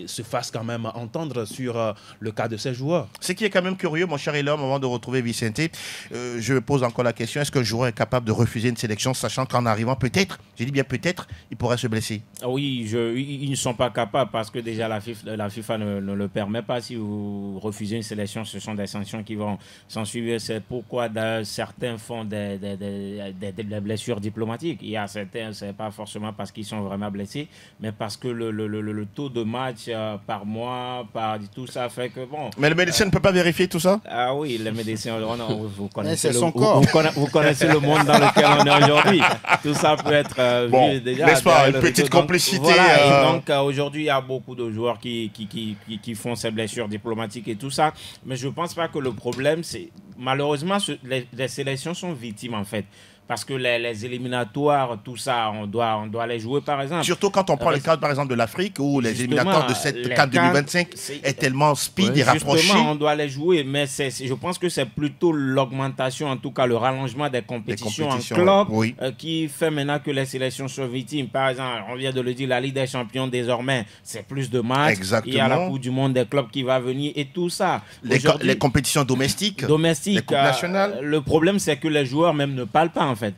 se fasse quand même entendre sur le cas de ces joueurs. Ce qui est quand même curieux, mon cher Elom, avant de retrouver Vicente, je me pose encore la question, est-ce qu'un joueur est capable de refuser une sélection, sachant qu'en arrivant, peut-être, j'ai dit bien peut-être, il pourrait se blesser? Oui, ils ne sont pas capables parce que déjà la FIFA ne le permet pas. Si vous refusez une sélection, ce sont des sanctions qui vont s'en suivre. C'est pourquoi certains font des blessures diplomatiques. Il y a certains, c'est pas forcément parce qu'ils sont vraiment blessés, mais parce que le taux de match par mois, par tout ça fait que bon. Mais le médecin ne peut pas vérifier tout ça? Ah oui, les médecins, vous connaissez vous connaissez le monde dans lequel on est aujourd'hui. Tout ça peut être vu déjà. N'est-ce pas, une petite complicité. Voilà, et donc aujourd'hui, il y a beaucoup de joueurs qui font ces blessures diplomatiques et tout ça. Mais je ne pense pas que le problème, c'est malheureusement, les sélections sont victimes en fait. Parce que les éliminatoires, tout ça, on doit les jouer par exemple. Surtout quand on prend le cadre par exemple de l'Afrique où les éliminatoires de cette CAN 2025 est tellement speed et rapproché. Justement, on doit les jouer, mais je pense que c'est plutôt l'augmentation, en tout cas le rallongement des compétitions en club qui fait maintenant que les sélections sont victimes. Par exemple, on vient de le dire, la Ligue des Champions désormais, c'est plus de matchs. Exactement. Il y a la Coupe du Monde des clubs qui va venir et tout ça. Les compétitions domestiques, les coupes nationales. Le problème, c'est que les joueurs même ne parlent pas en fait.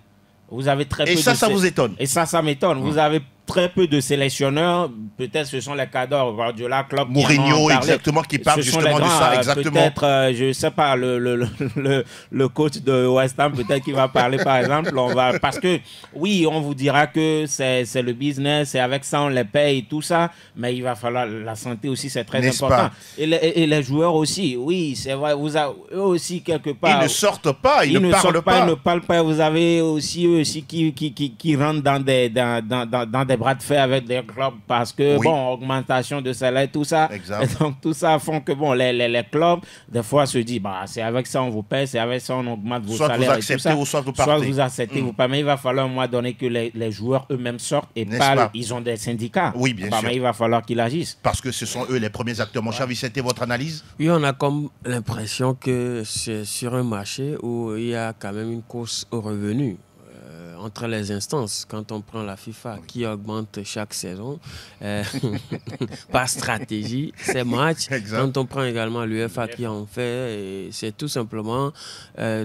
Vous avez très peu ça vous étonne. Et ça m'étonne. Vous avez très peu de sélectionneurs, peut-être ce sont les cadors, Guardiola, Klopp, Mourinho, exactement, qui parlent justement de ça, exactement. Peut-être, je sais pas, le coach de West Ham, peut-être qu'il va parler, par exemple, parce que, oui, on vous dira que c'est le business, et avec ça, on les paye, tout ça, mais il va falloir, la santé aussi, c'est très important. Et les joueurs aussi, oui, c'est vrai, eux aussi, quelque part. Ils ne sortent pas, ils ne parlent pas. Ils ne parlent pas, vous avez aussi eux aussi qui rentrent dans des bras de fer avec des clubs parce que, bon, augmentation de salaire, tout ça. Exact. Et donc, tout ça font que, bon, les clubs, des fois, se disent, bah, c'est avec ça on vous paie, c'est avec ça on augmente vos salaires. Soit vous acceptez ou soit vous partez. Soit vous acceptez, vous partez. Mais il va falloir, à un moment donné, que les joueurs eux-mêmes sortent et parlent. Ils ont des syndicats. Oui, bien sûr. Mais il va falloir qu'ils agissent. Parce que ce sont eux les premiers acteurs. Mon cher Vicente, votre analyse? Oui, on a comme l'impression que c'est sur un marché où il y a quand même une course au revenu. Entre les instances, quand on prend la FIFA qui augmente chaque saison par stratégie ces matchs, quand on prend également l'UEFA qui en fait, c'est tout simplement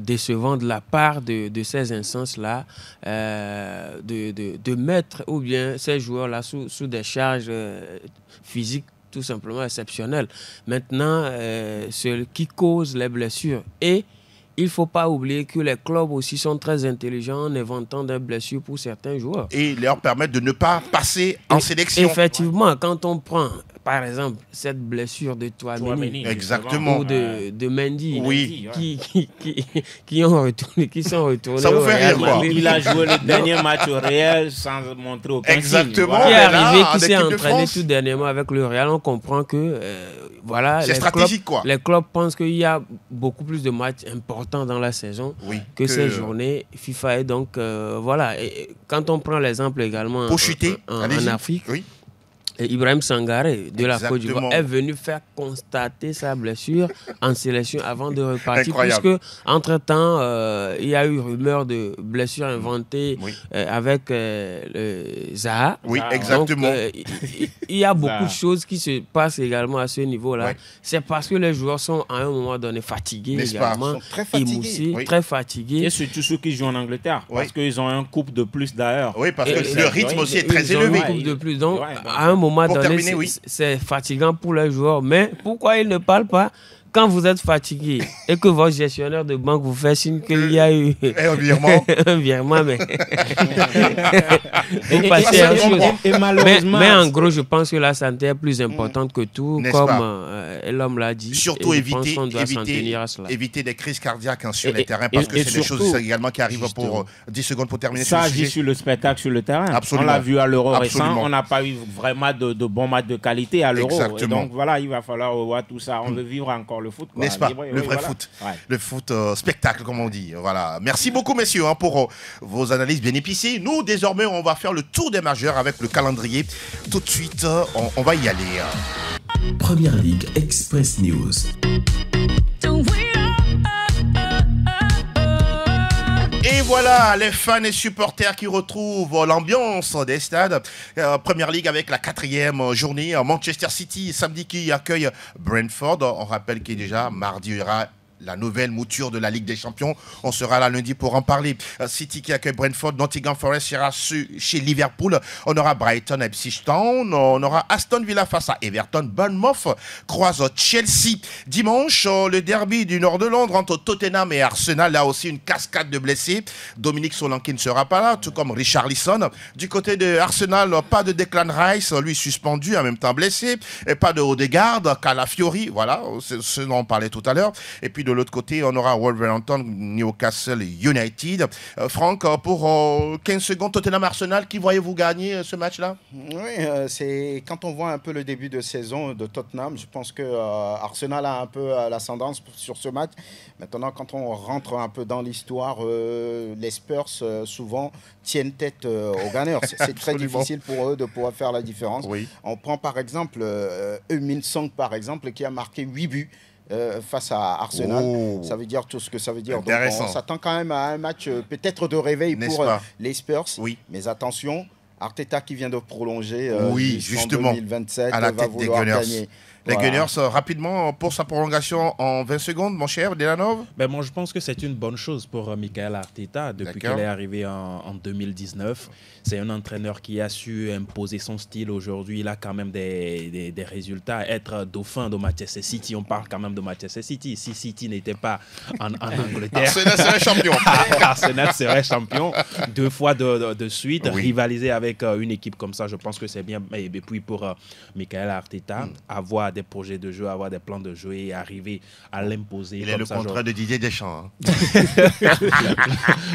décevant de la part de ces instances-là de mettre ou bien ces joueurs-là sous des charges physiques tout simplement exceptionnelles. Maintenant, ce qui cause les blessures et il ne faut pas oublier que les clubs aussi sont très intelligents en inventant des blessures pour certains joueurs. Et leur permettent de ne pas passer en sélection. Effectivement, quand on prend, par exemple, cette blessure de Tchouaméni exactement, ou de Mendy, oui, qui sont retournés. Ça vous fait rire, quoi. Il a joué le dernier match au Real sans montrer aucun exactement, signe. Qui est arrivé, qui s'est entraîné tout dernièrement avec le Real. On comprend que voilà, c'est stratégique, quoi. Les clubs pensent qu'il y a beaucoup plus de matchs importants dans la saison que ces journées FIFA. Et donc, voilà. Et quand on prend l'exemple également en Afrique, et Ibrahim Sangaré de la Côte d'Ivoire est venu faire constater sa blessure en sélection avant de repartir. Puisque, entre-temps, il y a eu rumeur de blessure inventée avec Zaha. Oui, exactement. Donc, il y a beaucoup de choses qui se passent également à ce niveau-là. C'est parce que les joueurs sont à un moment donné fatigués également. Très fatigués. Très fatigués. Et surtout ceux qui jouent en Angleterre. Parce qu'ils ont un couple de plus d'ailleurs. Oui, parce que le rythme aussi est très élevé. Un couple de plus. Donc, à un moment donné, c'est fatigant pour les joueurs. Mais pourquoi ils ne parlent pas quand vous êtes fatigué et que votre gestionnaire de banque vous fait signe qu'il y a eu un virement, mais vous passez à autre chose. Mais en gros, je pense que la santé est plus importante que tout, comme l'homme l'a dit. Surtout éviter des crises cardiaques sur les terrains, parce que c'est des choses également qui arrivent pour 10 secondes pour terminer. Ça agit sur le spectacle sur le terrain. Absolument. On l'a vu à l'Euro récent, on n'a pas eu vraiment de bons matchs de qualité à l'Euro. Donc voilà, il va falloir revoir tout ça. On veut vivre encore le foot, n'est-ce pas? Le vrai foot. Le foot spectacle, comme on dit. Voilà. Merci beaucoup, messieurs, pour vos analyses bien épicées. Nous, désormais, on va faire le tour des majeurs avec le calendrier. Tout de suite, on va y aller. Première Ligue Express News. Et voilà, les fans et supporters qui retrouvent l'ambiance des stades. Première Ligue avec la 4e journée. Manchester City, samedi, qui accueille Brentford. On rappelle qu'il y a déjà mardi, il y aura la nouvelle mouture de la Ligue des Champions. On sera là lundi pour en parler. City qui accueille Brentford, Nottingham Forest ira chez Liverpool. On aura Brighton et Ipswich Town. On aura Aston Villa face à Everton. Bournemouth croise Chelsea. Dimanche, le derby du nord de Londres entre Tottenham et Arsenal. Là aussi, une cascade de blessés. Dominique Solanke ne sera pas là, tout comme Richarlison. Du côté de Arsenal, pas de Declan Rice, lui suspendu, en même temps blessé. Et pas de Odegaard, Calafiori. Voilà, c'est ce dont on parlait tout à l'heure. Et puis de l'autre côté, on aura Wolverhampton, Newcastle United. Franck, pour 15 secondes, Tottenham-Arsenal, qui voyez-vous gagner ce match-là? Oui, c'est quand on voit un peu le début de saison de Tottenham, je pense que Arsenal a un peu l'ascendance sur ce match. Maintenant, quand on rentre un peu dans l'histoire, les Spurs souvent tiennent tête aux Gunners. C'est très difficile pour eux de pouvoir faire la différence. Oui. On prend par exemple Heung-min Son, par exemple, qui a marqué 8 buts. Face à Arsenal, ça veut dire tout ce que ça veut dire. Donc on s'attend quand même à un match peut-être de réveil pour les Spurs. Oui. Mais attention, Arteta qui vient de prolonger justement 2027 à la tête va vouloir des Gunners. Gagner. Les Gunners, rapidement, pour sa prolongation en 20 secondes, mon cher Delanov. Moi, je pense que c'est une bonne chose pour Michael Arteta depuis qu'il est arrivé en 2019. C'est un entraîneur qui a su imposer son style aujourd'hui. Il a quand même des résultats. Être dauphin de Manchester City, on parle quand même de Manchester City. Si City n'était pas en Angleterre, Arsenal serait champion. Arsenal serait champion 2 fois de suite. Rivaliser avec une équipe comme ça, je pense que c'est bien. Et puis pour Michael Arteta, avoir des projets de jeu, avoir des plans de jeu et arriver à l'imposer. Il est le contrat de Didier Deschamps.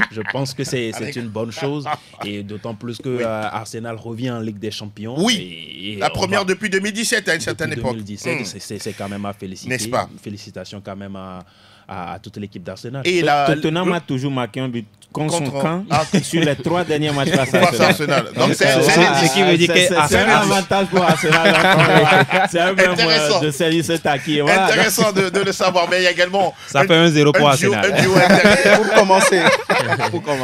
Je pense que c'est une bonne chose et d'autant plus que Arsenal revient en Ligue des Champions. Oui, la première depuis 2017 à une certaine époque. 2017, c'est quand même à féliciter. N'est-ce pas? Félicitations quand même à toute l'équipe d'Arsenal. Et Tottenham a toujours marqué un but contre son camp sur les 3 derniers matchs face à Arsenal. Donc c'est ce qui veut dire que c'est un avantage pour Arsenal. C'est un même de service acquis. Voilà. Intéressant de le savoir. Mais il y a également ça fait 1-0 pour Arsenal. Un duo intéressant pour commencer.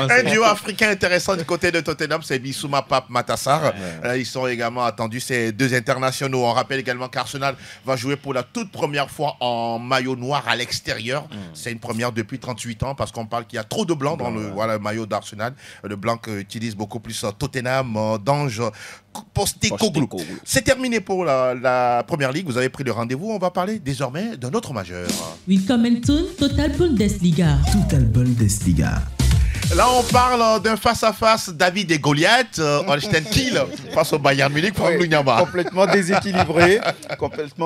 Un duo africain intéressant du côté de Tottenham, c'est Bissouma Pape Matassar. Ils sont également attendus, ces 2 internationaux. On rappelle également qu'Arsenal va jouer pour la toute première fois en maillot noir à l'extérieur. C'est une première depuis 38 ans parce qu'on parle qu'il y a trop de blanc dans le maillot d'Arsenal. Le blanc utilise beaucoup plus Tottenham, d'Ange Postecoglou. C'est terminé pour la Première Ligue. Vous avez pris le rendez-vous. On va parler désormais d'un autre majeur. Willkommen zum Total Bundesliga. Total Bundesliga. Là, on parle d'un face-à-face David et Goliath, Holstein Kiel face au Bayern Munich. Complètement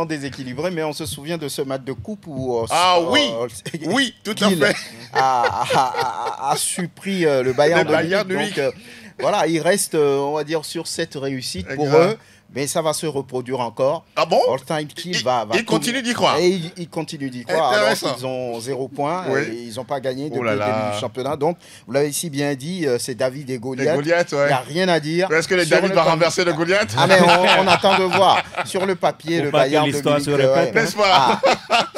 déséquilibré, mais on se souvient de ce match de coupe où oui, tout à fait a surpris le Bayern de Munich. Donc, voilà, il reste, on va dire, sur cette réussite pour eux. Mais ça va se reproduire encore. Ah bon? Holstein Kiel va il continue d'y croire. Et il continue d'y croire. Alors qu'ils ont 0 point. Ils n'ont pas gagné depuis le début du championnat. Donc, vous l'avez si bien dit, c'est David et Goliath. Il n'y a rien à dire. Est-ce que David va renverser le Goliath? Mais on attend de voir. Sur le papier, le Bayern de Munich, n'est-ce pas?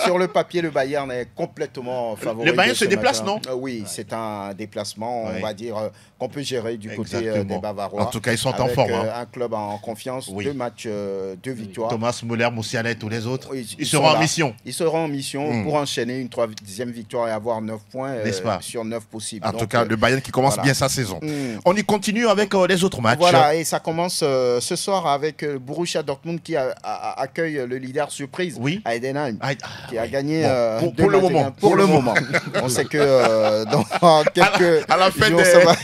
sur le papier, le Bayern est complètement favori. Le Bayern se déplace, non? Oui, c'est un déplacement, on va dire, qu'on peut gérer du côté des Bavarois. En tout cas, ils sont en forme. Un club en confiance. 2 matchs, 2 victoires. Thomas Muller, Moussianet, tous les autres, ils seront en mission. Ils seront en mission pour enchaîner une 3e victoire et avoir 9 points sur 9 possibles. En tout cas, le Bayern qui commence bien sa saison. On y continue avec les autres matchs. Voilà, et ça commence ce soir avec Borussia Dortmund qui accueille le leader surprise, Heidenheim, qui a gagné pour le moment. On sait que dans quelques à la fin jours, ça va...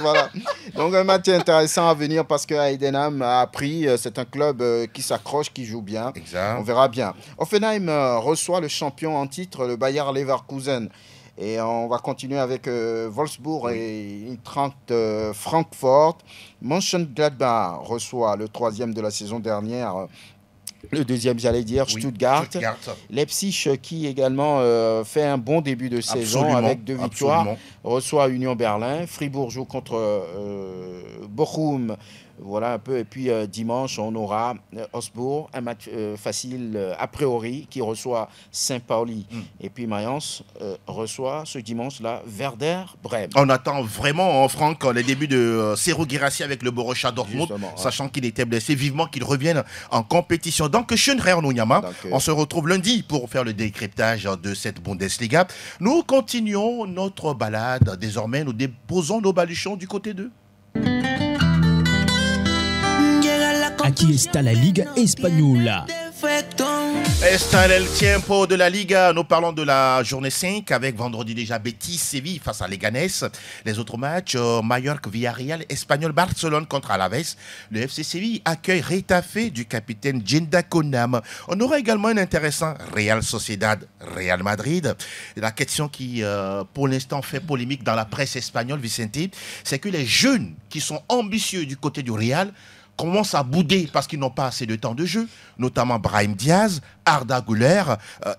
Voilà. Donc un match intéressant à venir parce que Heidenheim a appris, c'est un club qui s'accroche, qui joue bien. Exact. On verra bien. Offenheim reçoit le champion en titre, le Bayer Leverkusen. Et on va continuer avec Wolfsburg et Eintracht Francfort. Mönchengladbach reçoit le 3e de la saison dernière. Le 2e, j'allais dire, Stuttgart. Leipzig, qui également fait un bon début de saison avec 2 victoires, reçoit Union Berlin. Fribourg joue contre Bochum. Voilà un peu. Et puis dimanche, on aura Augsbourg, un match facile a priori, qui reçoit Saint-Pauli. Et puis Mayence reçoit ce dimanche-là Werder Brême. On attend vraiment, Franck, les débuts de Serhou Guirassy avec le Borussia Dortmund, sachant qu'il était blessé, vivement qu'il revienne en compétition. Donc, Schönrer Nounyama, on se retrouve lundi pour faire le décryptage de cette Bundesliga. Nous continuons notre balade. Désormais, nous déposons nos baluchons du côté d'eux. Aquí está la Liga Española. Está el tiempo de la Liga. Nous parlons de la journée 5 avec vendredi déjà Betis Séville face à Leganés. Les autres matchs, Mallorca, Villarreal, Espagnol, Barcelone contre Alaves. Le FC Séville accueille Retafe du capitaine Djenda Konam. On aura également un intéressant Real Sociedad, Real Madrid. La question qui, pour l'instant, fait polémique dans la presse espagnole, Vicente, c'est que les jeunes qui sont ambitieux du côté du Real commencent à bouder parce qu'ils n'ont pas assez de temps de jeu, notamment Brahim Diaz, Arda Güler,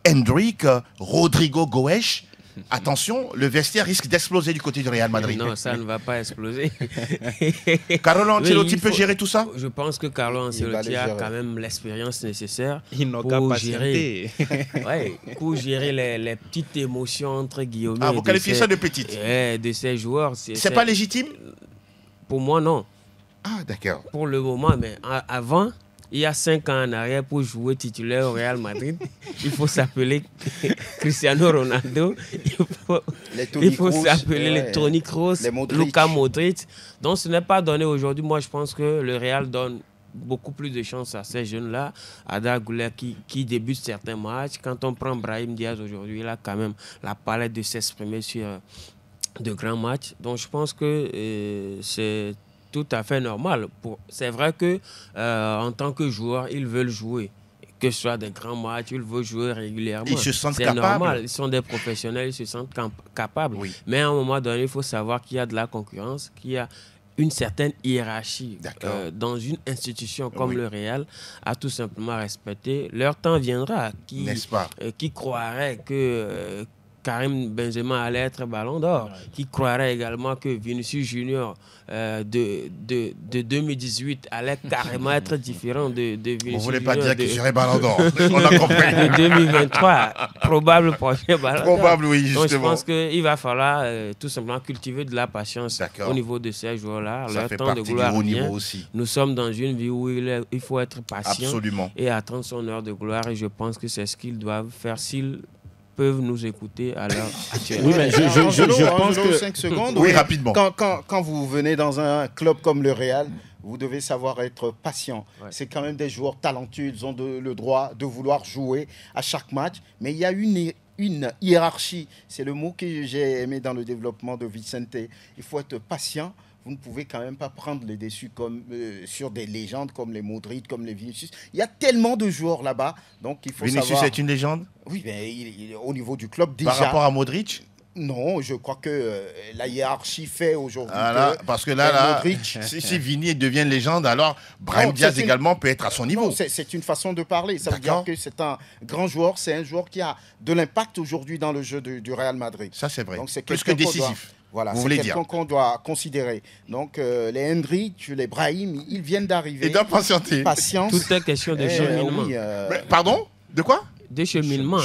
Hendrik, Rodrigo Goes. Attention, le vestiaire risque d'exploser du côté du Real Madrid. Non, ça ne va pas exploser. Carlo Ancelotti peut gérer tout ça? Je pense que Carlo Ancelotti a quand même l'expérience nécessaire pour gérer les petites émotions entre guillemets. Ah, vous qualifiez ça de petites? De ces joueurs. C'est pas légitime? Pour moi, non. Ah, d'accord. Pour le moment, mais avant, il y a 5 ans en arrière, pour jouer titulaire au Real Madrid, il faut s'appeler Cristiano Ronaldo, il faut s'appeler les Toni Kroos, Luka Modric. Donc ce n'est pas donné aujourd'hui. Moi, je pense que le Real donne beaucoup plus de chance à ces jeunes-là. Arda Güler qui débute certains matchs. Quand on prend Brahim Diaz aujourd'hui, il a quand même la palette de s'exprimer sur de grands matchs. Donc je pense que c'est tout à fait normal. C'est vrai que en tant que joueur, ils veulent jouer. Que ce soit des grands matchs, ils veulent jouer régulièrement. Ils se sentent capables. C'est normal. Ils sont des professionnels, ils se sentent capables. Oui. Mais à un moment donné, il faut savoir qu'il y a de la concurrence, qu'il y a une certaine hiérarchie dans une institution comme le Real à tout simplement respecter. Leur temps viendra. Qui croirait que Karim Benzema allait être ballon d'or, qui croirait également que Vinicius Junior de 2018 allait carrément être différent de Vinicius Junior. Vous ne voulez pas dire qu'il serait ballon d'or? On a compris. De 2023, probable prochain ballon d'or. Probable, oui, justement. Donc je pense qu'il va falloir tout simplement cultiver de la patience au niveau de ces joueurs-là. Ça fait partie du haut niveau aussi. Nous sommes dans une vie où il faut être patient. Absolument. Et attendre son heure de gloire. Et je pense que c'est ce qu'ils doivent faire s'ils peuvent nous écouter à l'heure actuelle. Oui, mais je pense que 5 secondes. Oui, rapidement. Quand vous venez dans un club comme le Real, vous devez savoir être patient. Ouais. C'est quand même des joueurs talentueux. Ils ont le droit de vouloir jouer à chaque match. Mais il y a une hiérarchie. C'est le mot que j'ai aimé dans le développement de Vicente. Il faut être patient. Vous ne pouvez quand même pas prendre les déçus comme, sur des légendes comme les Modric, comme les Vinicius. Il y a tellement de joueurs là-bas. Donc il faut Vinicius est une légende? Oui, mais il est au niveau du club déjà. Par rapport à Modric? Non, je crois que la hiérarchie fait aujourd'hui. Parce que là si Vini devient légende, alors Brahim Diaz également peut être à son niveau. C'est une façon de parler. Ça veut dire que c'est un grand joueur. C'est un joueur qui a de l'impact aujourd'hui dans le jeu du Real Madrid. Ça, c'est vrai. Donc, c'est plus que décisif. Voilà, c'est quelqu'un qu'on doit considérer. Donc, les Hendrik, les Brahim, ils viennent d'arriver. Ils doivent patienter. Patience. Tout est question de cheminement. Pardon? De quoi? De cheminement.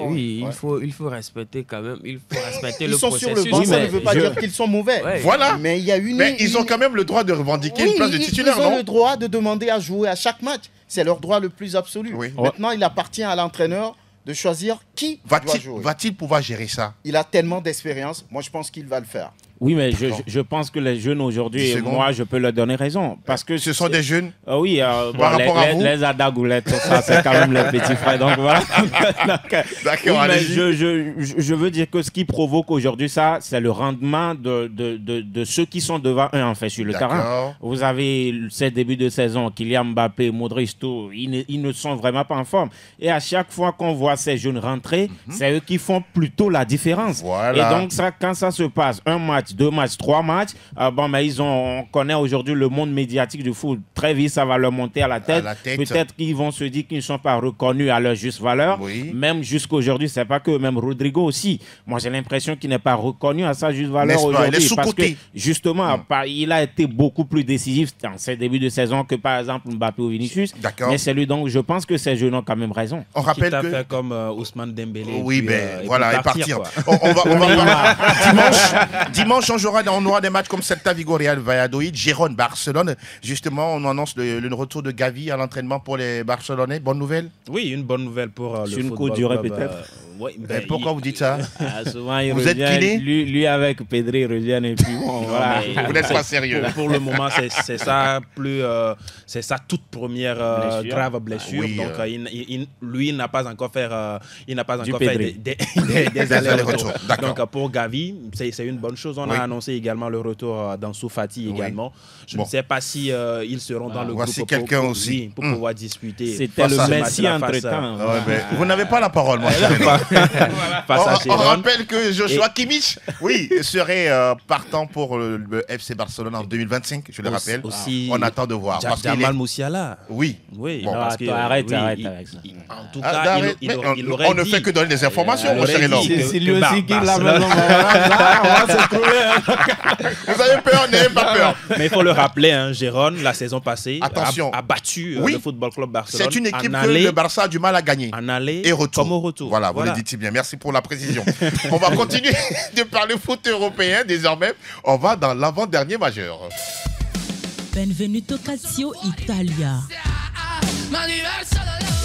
Oui, il faut respecter quand même. Il faut respecter le processus. Ils sont sur le banc, ça ne veut pas dire qu'ils sont mauvais. Ouais. Voilà. Mais il y a ils ont quand même le droit de revendiquer une place de titulaire, non? Ils ont le droit de demander à jouer à chaque match. C'est leur droit le plus absolu. Oui. Maintenant, il appartient à l'entraîneur de choisir qui doit jouer. Va-t-il pouvoir gérer ça? Il a tellement d'expérience. Moi, je pense qu'il va le faire. Oui, mais je pense que les jeunes aujourd'hui, moi, je peux leur donner raison. Parce que ce sont des jeunes. Oui, les Arda Güler, tout ça, c'est quand même les petits frères. Donc voilà. D'accord, oui, je veux dire que ce qui provoque aujourd'hui ça, c'est le rendement de ceux qui sont devant eux, en fait, sur le terrain. Vous avez ces débuts de saison, Kylian Mbappé, Modric, tout, ils ne sont vraiment pas en forme. Et à chaque fois qu'on voit ces jeunes rentrer, c'est eux qui font plutôt la différence. Voilà. Et donc, ça, quand ça se passe, un match matchs, 2 matchs, 3 matchs. On connaît aujourd'hui le monde médiatique du foot. Très vite, ça va leur monter à la tête. Peut-être qu'ils vont se dire qu'ils ne sont pas reconnus à leur juste valeur. Oui. Même jusqu'aujourd'hui, c'est pas que même Rodrigo aussi. Moi, j'ai l'impression qu'il n'est pas reconnu à sa juste valeur aujourd'hui. Parce que justement, il a été beaucoup plus décisif dans ses débuts de saison que par exemple Mbappé ou Vinicius. D'accord. Mais c'est lui, donc je pense que ces jeunes ont quand même raison. On rappelle que fait comme Ousmane Dembélé. Oui, mais voilà, et partir. On va dimanche, on aura des matchs comme Celta Vigo, Real Valladolid, Gérone, Barcelone. Justement, on annonce le retour de Gavi à l'entraînement pour les Barcelonais. Bonne nouvelle? Oui, une bonne nouvelle pour le football. Une coup durée peut-être. Oui, pourquoi vous dites ça? Souvent, vous êtes kiné? Lui avec Pedri, il revient et puis bon, voilà. Vous n'êtes pas sérieux. Pour le moment, c'est ça c'est sa toute première grave blessure. Oui, donc, lui n'a pas encore fait des allers-retours. Donc pour Gavi, c'est une bonne chose. On a annoncé également le retour d'Ansu Fati également. Je ne sais pas si ils seront dans le groupe voici quelqu'un aussi pour pouvoir disputer. C'était le Messi entre-temps. Vous n'avez pas la parole, moi. On rappelle que Joshua Kimmich, serait partant pour le FC Barcelone en 2025, je le rappelle. On attend de voir. Jamal Musiala. Oui. Bon, arrête avec ça. En tout cas, on ne fait que donner des informations, mon cher Elon. C'est lui aussi qui l'a maintenant. Vous avez peur, n'ayez pas peur. Mais il faut le rappeler, Gérone, la saison passée, a battu le Football Club Barcelone. C'est une équipe que le Barça a du mal à gagner. En aller et retour. Comme au retour. Voilà, vous le dites si bien. Merci pour la précision. On va continuer de parler foot européen. Désormais, on va dans l'avant-dernier majeur. Benvenuto Calcio Italia.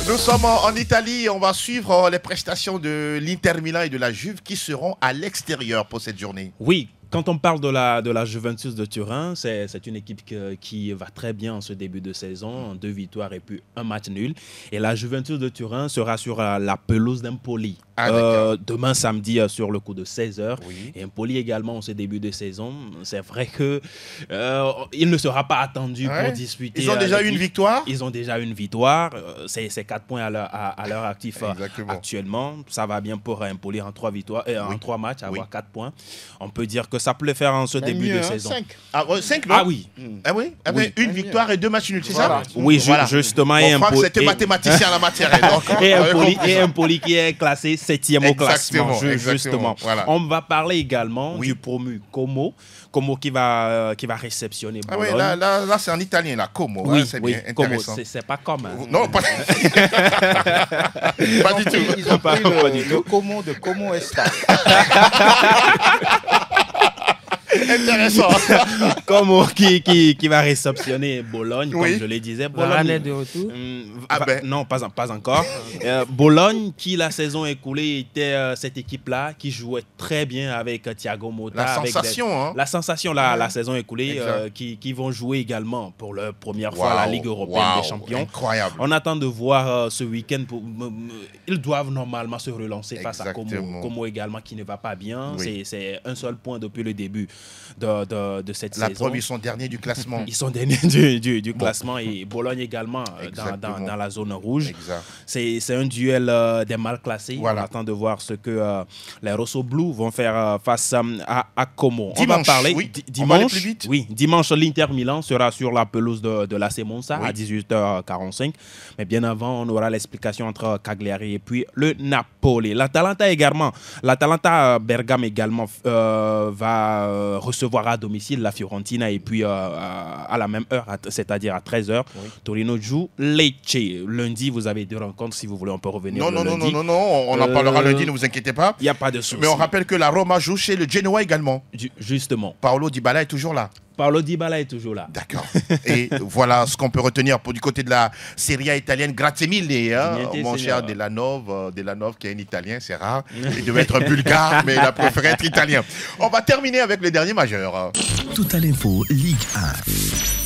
Nous sommes en Italie et on va suivre les prestations de l'Inter Milan et de la Juve qui seront à l'extérieur pour cette journée. Oui. Quand on parle de la Juventus de Turin, c'est une équipe qui va très bien en ce début de saison, 2 victoires et puis 1 match nul. Et la Juventus de Turin sera sur la pelouse d'Empoli. Demain samedi sur le coup de 16h. Oui. Et Empoli également en ce début de saison. C'est vrai qu'il ne sera pas attendu pour disputer. Ils ont déjà une victoire. Ils ont déjà une victoire. C'est 4 points à leur actif actuellement. Ça va bien pour Empoli en 3 victoires, en 3 matchs, avoir 4 points. On peut dire que ça peut le faire en ce début de saison. 5, non? Oui. Une victoire et 2 matchs nuls, c'est ça? Oui, justement. Franck, c'était mathématicien à la matière. Et Empoli qui est classé 7e au classement. Justement. Voilà. On va parler également du promu Como. Como qui va réceptionner Bologne. Là c'est en italien, là. Como. Oui, c'est bien intéressant. C'est pas comme. Non, pas du tout. Ils ont pris le Como de Como Esta. Intéressant. Como qui va réceptionner Bologne, comme je le disais. Bologne est de retour. Non, pas encore. Bologne, qui la saison écoulée était cette équipe-là, qui jouait très bien avec Thiago Motta. La sensation, la saison écoulée, qui vont jouer également pour la première fois la Ligue européenne des champions. Incroyable. On attend de voir ce week-end. Ils doivent normalement se relancer face à Como. Como également qui ne va pas bien. C'est un seul point depuis le début de cette saison. La preuve, ils sont derniers du classement. Ils sont derniers du classement et Bologne également dans la zone rouge. C'est un duel des mal classés. On attend de voir ce que les Rossoblu vont faire face à Como. Dimanche, on va parler dimanche. Dimanche, l'Inter Milan sera sur la pelouse de l'AC Monza à 18h45. Mais bien avant, on aura l'explication entre Cagliari et puis le Napoli. L'Atalanta également. L'Atalanta Bergame également va recevoir à domicile la Fiorentina et puis à la même heure, c'est-à-dire à 13h, Torino joue Lecce. Lundi, vous avez 2 rencontres, si vous voulez, on peut revenir lundi. Non, on en parlera lundi, ne vous inquiétez pas. Il n'y a pas de souci. Mais on rappelle que la Roma joue chez le Genoa également. Justement. Paulo Dybala est toujours là. D'accord. Et voilà ce qu'on peut retenir du côté de la Serie A italienne. Grazie mille, mon cher Delanov qui est un Italien, c'est rare. Il devait être bulgare, mais il a préféré être italien. On va terminer avec le dernier majeur. Total Info Ligue 1.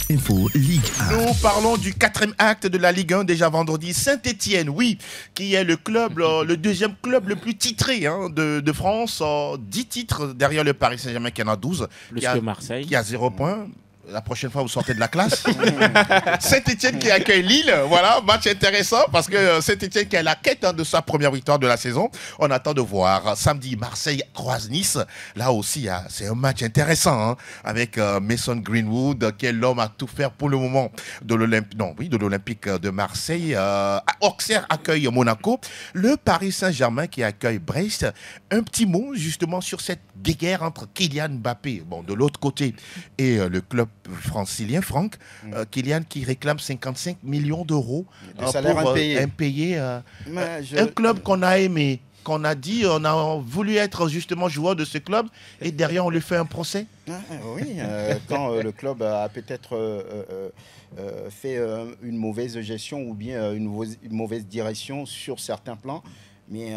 Nous parlons du 4e acte de la Ligue 1 déjà vendredi. Saint-Etienne, qui est le club, le 2e club le plus titré de France. 10 titres derrière le Paris Saint-Germain qui en a 12. Plus que Marseille. Qui a 0 points. La prochaine fois, vous sortez de la classe. Saint-Etienne qui accueille Lille. Voilà, match intéressant parce que Saint-Etienne qui est à la quête de sa première victoire de la saison. On attend de voir. Samedi, Marseille croise Nice. Là aussi, c'est un match intéressant avec Mason Greenwood qui est l'homme à tout faire pour le moment de l'Olympique de Marseille. Auxerre accueille Monaco. Le Paris Saint-Germain qui accueille Brest. Un petit mot justement sur cette guerre entre Kylian Mbappé, de l'autre côté, et le club francilien, Franck. Kylian qui réclame 55 millions d'euros pour impayé. Un club qu'on a aimé, qu'on a dit, on a voulu être justement joueur de ce club, et derrière on lui fait un procès. Oui, quand le club a peut-être fait une mauvaise gestion ou bien une mauvaise direction sur certains plans. Mais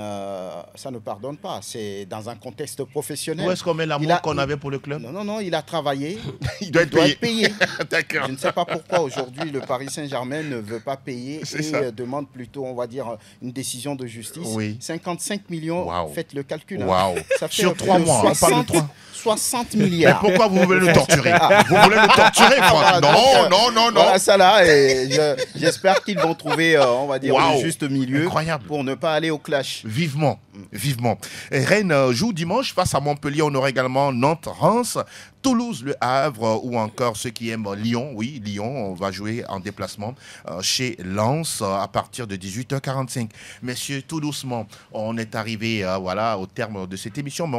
ça ne pardonne pas. C'est dans un contexte professionnel. Où est-ce qu'on met l'amour qu'on avait pour le club? Non, il a travaillé. Il doit être payé. D'accord. Je ne sais pas pourquoi aujourd'hui le Paris Saint-Germain ne veut pas payer et demande plutôt, on va dire, une décision de justice. Oui. 55 millions, faites le calcul. Wow. Ça fait sur 3 mois, 60, on parle de 60 milliards. Mais pourquoi vous voulez le torturer? Vous voulez le torturer, Franck? Non. Voilà, ça là, et j'espère qu'ils vont trouver, on va dire, le juste milieu. Incroyable. Pour ne pas aller au clash. Vivement. Et Rennes joue dimanche face à Montpellier. On aura également Nantes-Reims, Toulouse, Le Havre ou encore ceux qui aiment Lyon. Oui, Lyon, on va jouer en déplacement chez Lens à partir de 18h45. Messieurs, tout doucement, on est arrivé au terme de cette émission, mais on va